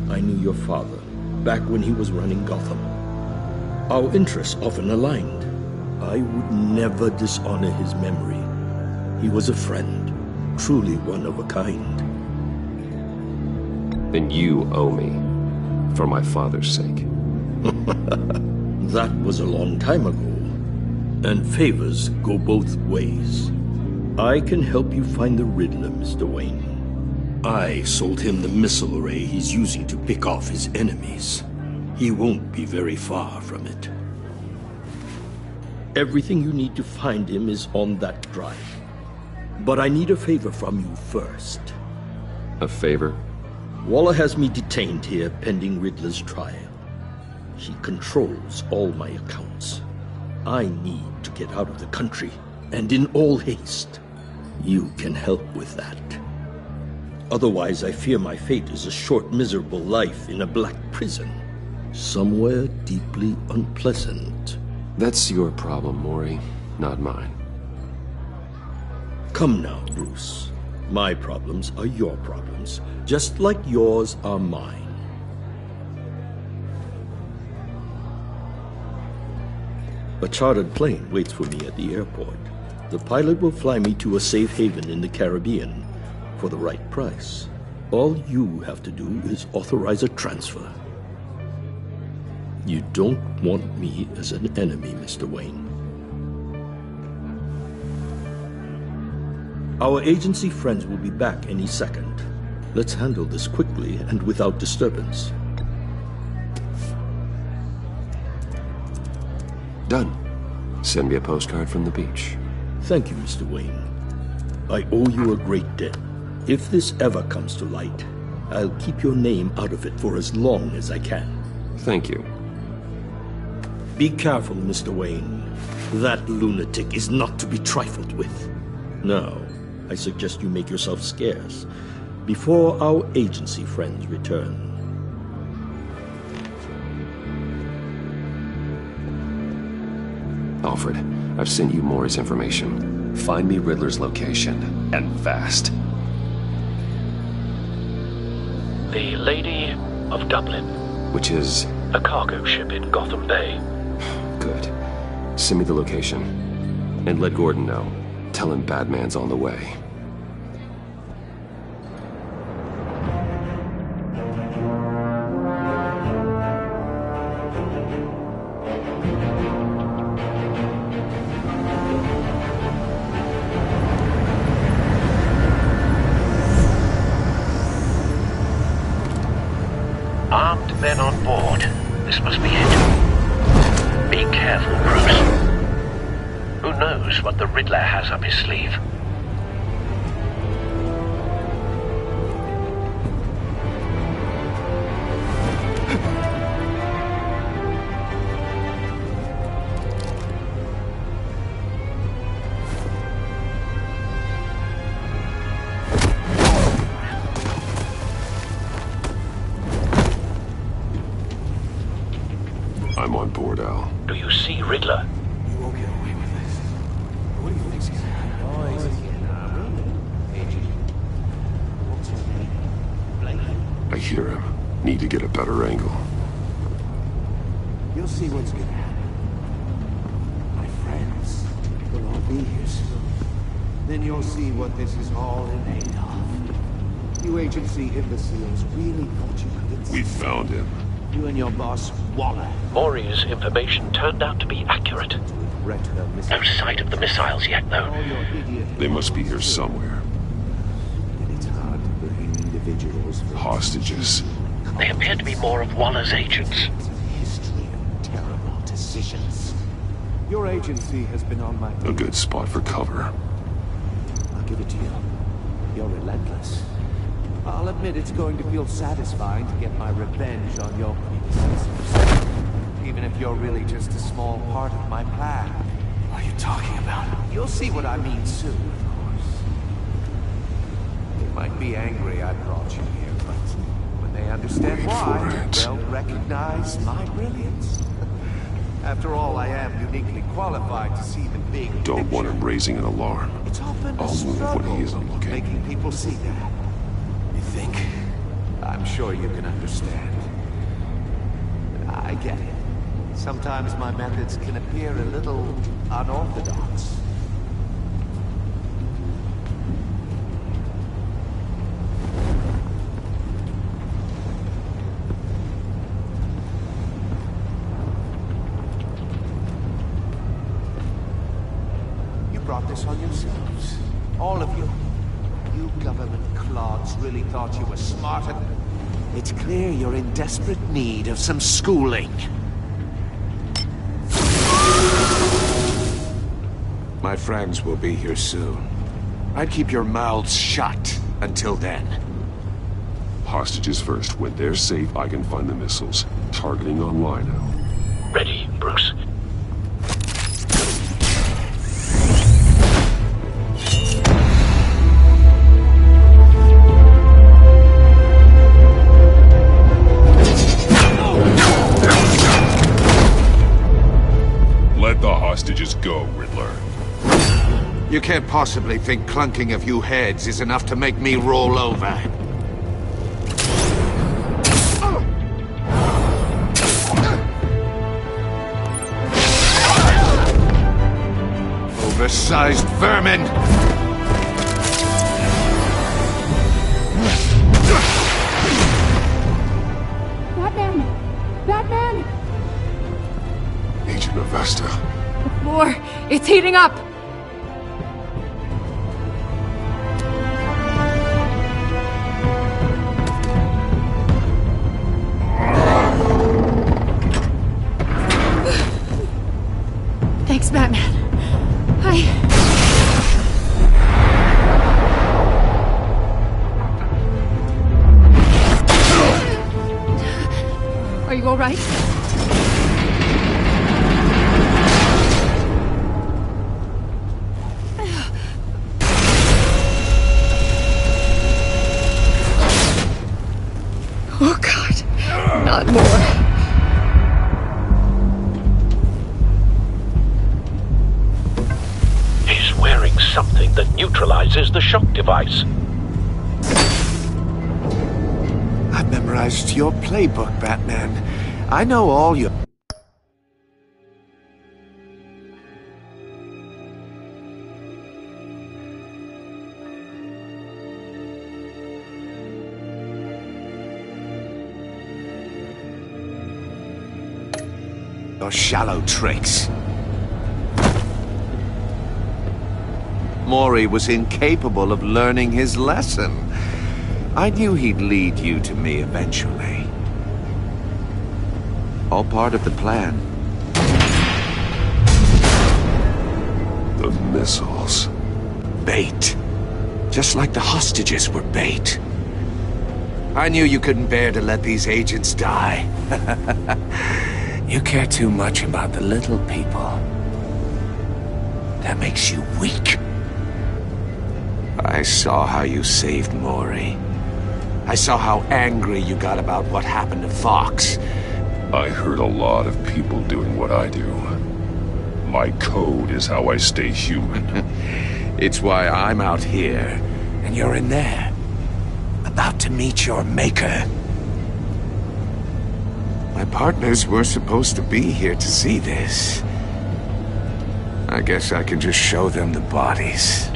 I knew your father back when he was running Gotham. Our interests often aligned. I would never dishonor his memory. He was a friend, truly one of a kind. Then you owe me, for my father's sake. That was a long time ago, and favors go both ways. I can help you find the Riddler, Mr. Wayne. I sold him the missile array he's using to pick off his enemies. He won't be very far from it. Everything you need to find him is on that drive. But I need a favor from you first. A favor? Waller has me detained here pending Riddler's trial. He controls all my accounts. I need to get out of the country, and in all haste. You can help with that. Otherwise, I fear my fate is a short, miserable life in a black prison. Somewhere deeply unpleasant. That's your problem, Mori, not mine. Come now, Bruce. My problems are your problems, just like yours are mine. A chartered plane waits for me at the airport. The pilot will fly me to a safe haven in the Caribbean for the right price. All you have to do is authorize a transfer. You don't want me as an enemy, Mr. Wayne. Our agency friends will be back any second. Let's handle this quickly and without disturbance. Done. Send me a postcard from the beach. Thank you, Mr. Wayne. I owe you a great debt. If this ever comes to light, I'll keep your name out of it for as long as I can. Thank you. Be careful, Mr. Wayne. That lunatic is not to be trifled with. Now, I suggest you make yourself scarce before our agency friends return. Alfred, I've sent you Maury's information. Find me Riddler's location, and fast. The Lady of Dublin. Which is? A cargo ship in Gotham Bay. Good. Send me the location. And let Gordon know. Tell him Batman's on the way. Armed men on board. This must be it. Be careful, Bruce. Who knows what the Riddler has up his sleeve? I'm on board, Al. Do you see Riddler? You won't get away with this. What do you think's gonna happen? I hear him. Need to get a better angle. You'll see what's gonna happen. My friends will all be here soon. Then you'll see what this is all in aid of. You agency imbeciles really thought you could... We found him. You and your boss, Waller. Maury's information turned out to be accurate. No sight of the missiles yet, though. They must be here somewhere. And it's hard to blame individuals for... Hostages. They appear to be more of Waller's agents. History of terrible decisions. Your agency has been on my... A good spot for cover. I'll give it to you. You're relentless. I'll admit it's going to feel satisfying to get my revenge on your predecessors. Even if you're really just a small part of my plan. What are you talking about? You'll see what I mean soon, of course. They might be angry I brought you here, but when they understand why, they'll recognize my brilliance. After all, I am uniquely qualified to see the big Don't want him raising an alarm. It's often I'll move when he isn't looking. Making people see that. You think? I'm sure you can understand. I get it. Sometimes my methods can appear a little unorthodox. You brought this on yourselves. All of you. You government clods really thought you were smarter. It's clear you're in desperate need of some schooling. My friends will be here soon. I'd keep your mouths shut until then. Hostages first. When they're safe, I can find the missiles. Targeting on Lino. Ready, Bruce. Let the hostages go, Riddler. You can't possibly think clunking a few heads is enough to make me roll over. Ant-sized vermin! Batman! Agent Avesta. The floor, it's heating up! Thanks, Batman. Are you all right? Oh, God. Not more. He's wearing something that neutralizes the shock device. I've memorized your playbook, Batman. I know all your... your shallow tricks. Mori was incapable of learning his lesson. I knew he'd lead you to me eventually. All part of the plan. The missiles. Bait. Just like the hostages were bait. I knew you couldn't bear to let these agents die. You care too much about the little people. That makes you weak. I saw how you saved Mori. I saw how angry you got about what happened to Fox. I heard a lot of people doing what I do. My code is how I stay human. It's why I'm out here, and you're in there. About to meet your maker. My partners were supposed to be here to see this. I guess I can just show them the bodies.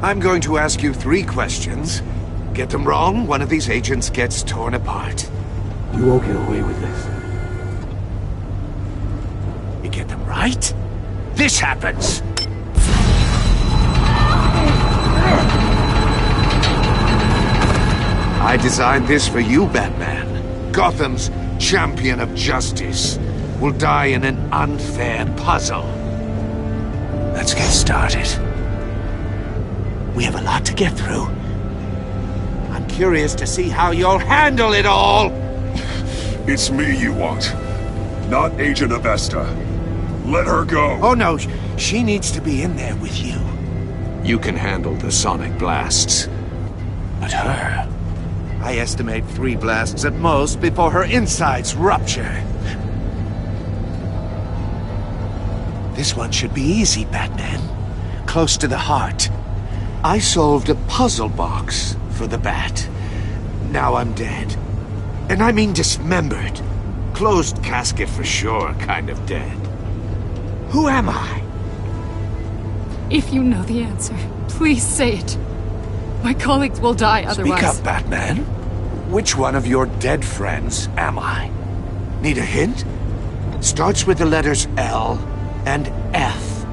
I'm going to ask you 3 questions. Get them wrong, one of these agents gets torn apart. You won't get away with this. You get them right, this happens! I designed this for you, Batman. Gotham's champion of justice will die in an unfair puzzle. Let's get started. We have a lot to get through. I'm curious to see how you'll handle it all! It's me you want, not Agent Avesta. Let her go! Oh no, she needs to be in there with you. You can handle the sonic blasts. But her... I estimate 3 blasts at most before her insides rupture. This one should be easy, Batman. Close to the heart. I solved a puzzle box for the Bat. Now I'm dead. And I mean dismembered. Closed casket for sure, kind of dead. Who am I? If you know the answer, please say it. My colleagues will die otherwise. Speak up, Batman. Which one of your dead friends am I? Need a hint? Starts with the letters L and F.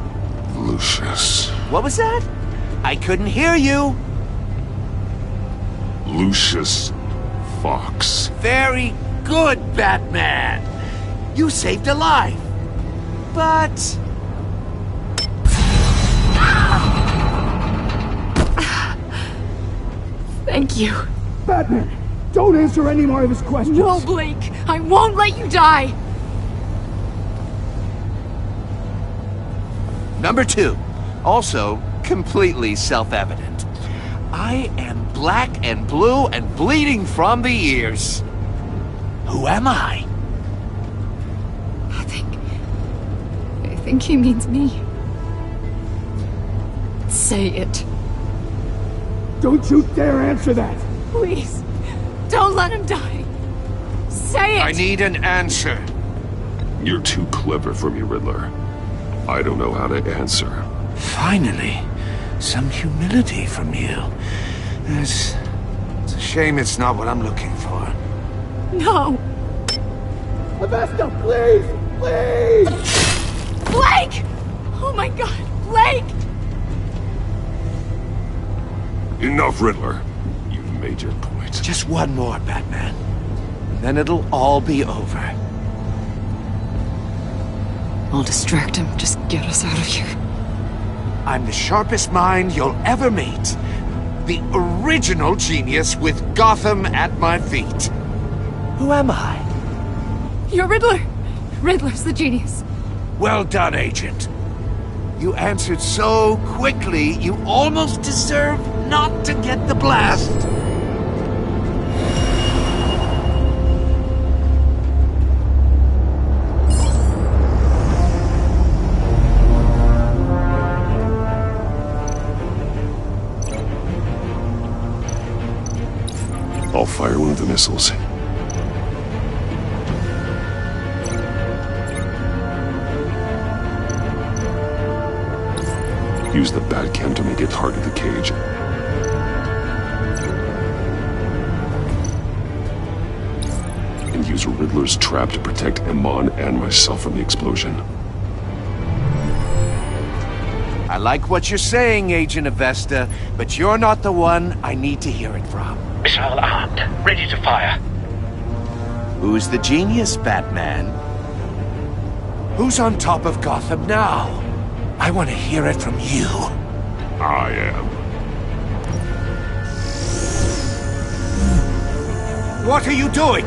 Lucius. What was that? I couldn't hear you. Lucius Fox. Very good, Batman. You saved a life. But... Thank you. Batman, don't answer any more of his questions. No, Blake. I won't let you die. Number 2. Also completely self-evident. I am black and blue and bleeding from the ears. Who am I? I think he means me. Say it. Don't you dare answer that! Please, don't let him die. Say it! I need an answer. You're too clever for me, Riddler. I don't know how to answer. Finally, some humility from you. It's a shame it's not what I'm looking for. No! Avesta, please! Please! Blake! Oh my god, Blake! Enough, Riddler. You've made your point. Just one more, Batman. And then it'll all be over. I'll distract him. Just get us out of here. I'm the sharpest mind you'll ever meet. The original genius with Gotham at my feet. Who am I? You're Riddler. Riddler's the genius. Well done, Agent. You answered so quickly, you almost deserve not to get the blast. I'll fire one of the missiles. Use the Batcam to make it target the cage. And use Riddler's trap to protect Iman and myself from the explosion. I like what you're saying, Agent Avesta, but you're not the one I need to hear it from. Missile armed, ready to fire. Who's the genius, Batman? Who's on top of Gotham now? I want to hear it from you. I am. What are you doing?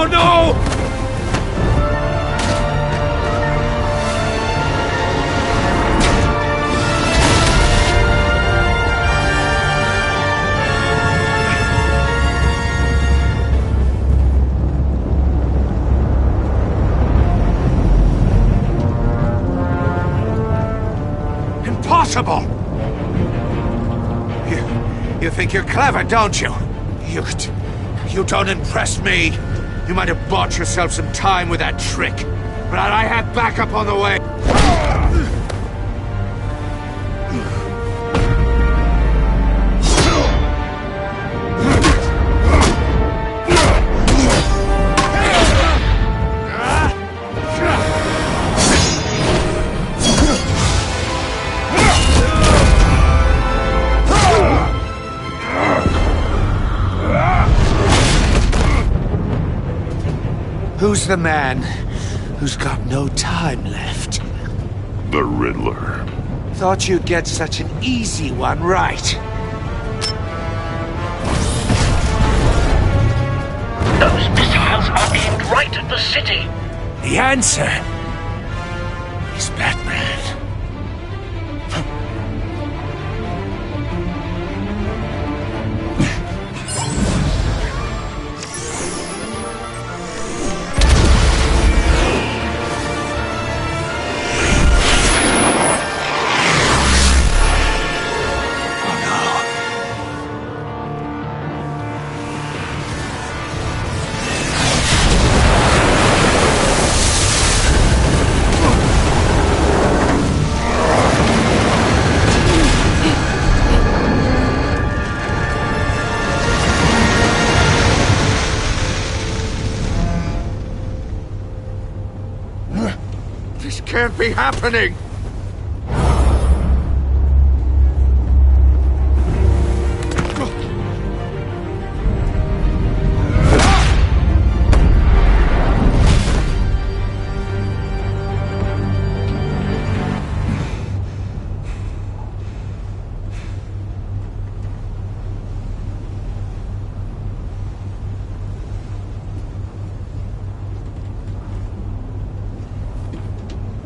No! Impossible! You think you're clever, don't you? You don't impress me. You might have bought yourself some time with that trick, but I had backup on the way. Who's the man who's got no time left? The Riddler. Thought you'd get such an easy one right. Those missiles are aimed right at the city. The answer is Batman. This can't be happening!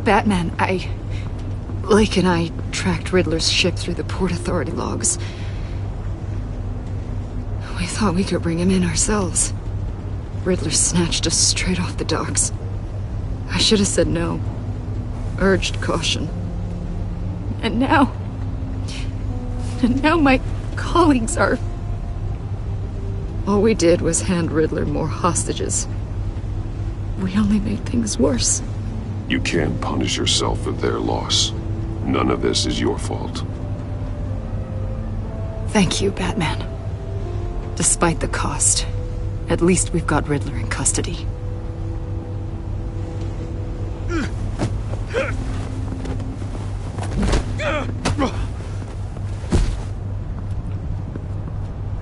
Batman, Blake and I tracked Riddler's ship through the Port Authority logs. We thought we could bring him in ourselves. Riddler snatched us straight off the docks. I should have said no. Urged caution. And now my colleagues are... All we did was hand Riddler more hostages. We only made things worse. You can't punish yourself for their loss. None of this is your fault. Thank you, Batman. Despite the cost, at least we've got Riddler in custody.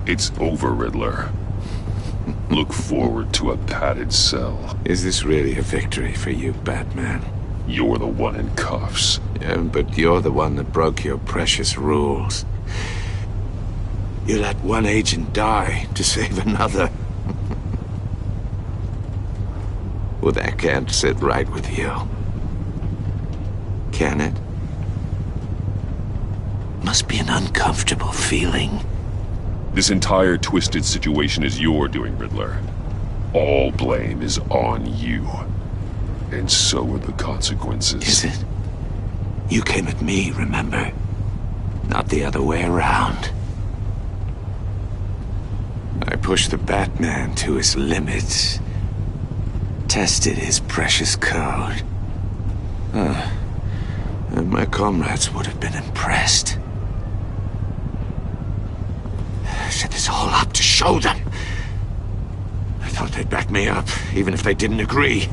It's over, Riddler. Look forward to a padded cell. Is this really a victory for you, Batman? You're the one in cuffs. Yeah, but you're the one that broke your precious rules. You let one agent die to save another. Well, that can't sit right with you. Can it? Must be an uncomfortable feeling. This entire twisted situation is your doing, Riddler. All blame is on you. And so are the consequences. Is it? You came at me, remember? Not the other way around. I pushed the Batman to his limits. Tested his precious code. And my comrades would have been impressed. I set this all up to show them. I thought they'd back me up, even if they didn't agree.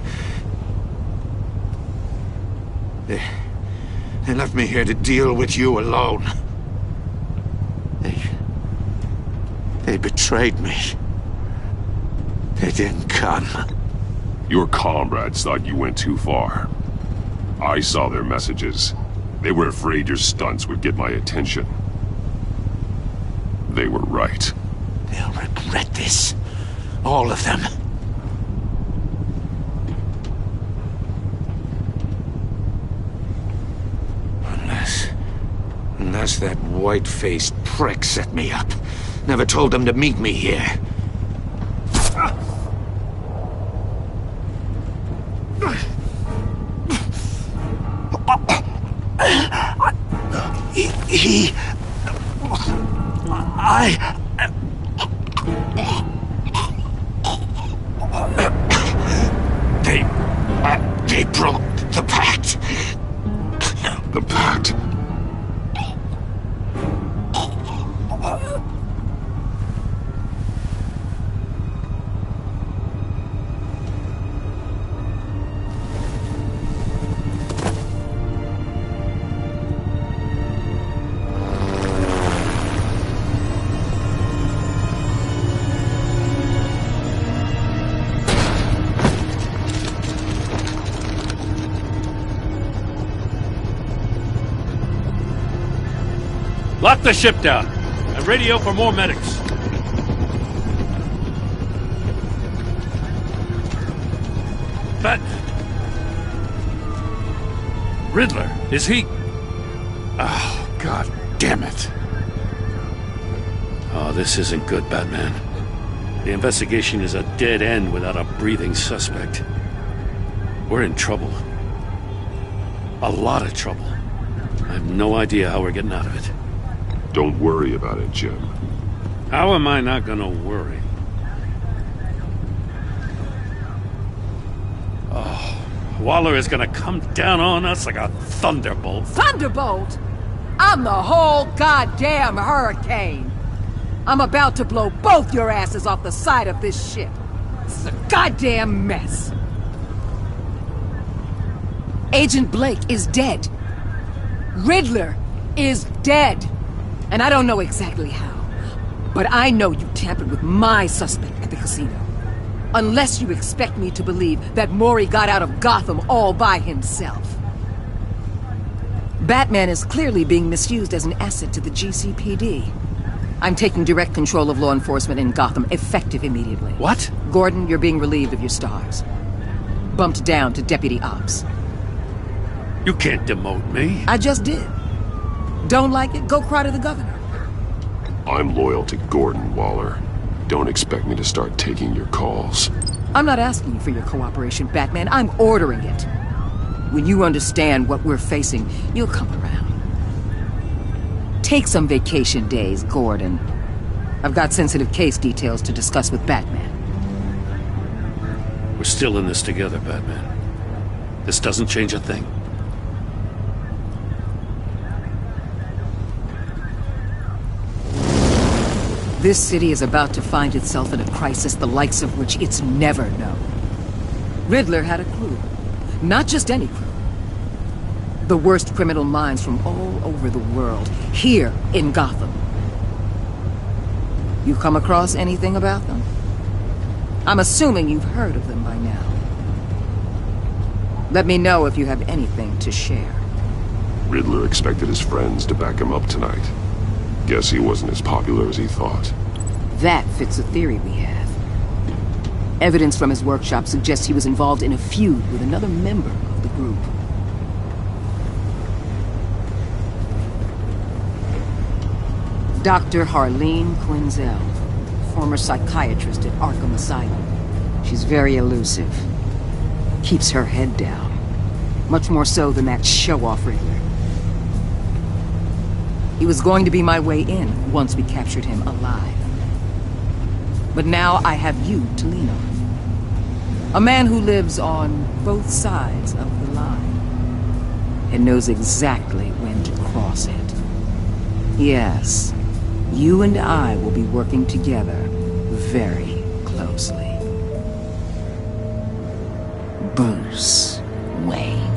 They left me here to deal with you alone. They betrayed me. They didn't come. Your comrades thought you went too far. I saw their messages. They were afraid your stunts would get my attention. They were right. They'll regret this. All of them. Unless that white-faced prick set me up. Never told them to meet me here. They broke the pact. The pact? Lock the ship down and radio for more medics. Batman. Riddler, is he... Oh, God damn it. Oh, this isn't good, Batman. The investigation is a dead end without a breathing suspect. We're in trouble. A lot of trouble. I have no idea how we're getting out of it. Don't worry about it, Jim. How am I not gonna worry? Oh, Waller is gonna come down on us like a thunderbolt. Thunderbolt? I'm the whole goddamn hurricane. I'm about to blow both your asses off the side of this ship. This is a goddamn mess. Agent Blake is dead. Riddler is dead. And I don't know exactly how, but I know you tampered with my suspect at the casino. Unless you expect me to believe that Mori got out of Gotham all by himself. Batman is clearly being misused as an asset to the GCPD. I'm taking direct control of law enforcement in Gotham, effective immediately. What? Gordon, you're being relieved of your stars. Bumped down to Deputy Ops. You can't demote me. I just did. Don't like it? Go cry to the governor. I'm loyal to Gordon, Waller. Don't expect me to start taking your calls. I'm not asking you for your cooperation, Batman. I'm ordering it. When you understand what we're facing, you'll come around. Take some vacation days, Gordon. I've got sensitive case details to discuss with Batman. We're still in this together, Batman. This doesn't change a thing. This city is about to find itself in a crisis the likes of which it's never known. Riddler had a crew. Not just any crew. The worst criminal minds from all over the world, here in Gotham. You come across anything about them? I'm assuming you've heard of them by now. Let me know if you have anything to share. Riddler expected his friends to back him up tonight. Guess he wasn't as popular as he thought. That fits a theory we have. Evidence from his workshop suggests he was involved in a feud with another member of the group. Dr. Harleen Quinzel, former psychiatrist at Arkham Asylum. She's very elusive. Keeps her head down. Much more so than that show-off Riddler. He was going to be my way in once we captured him alive. But now I have you to lean on. A man who lives on both sides of the line and knows exactly when to cross it. Yes, you and I will be working together very closely. Bruce Wayne.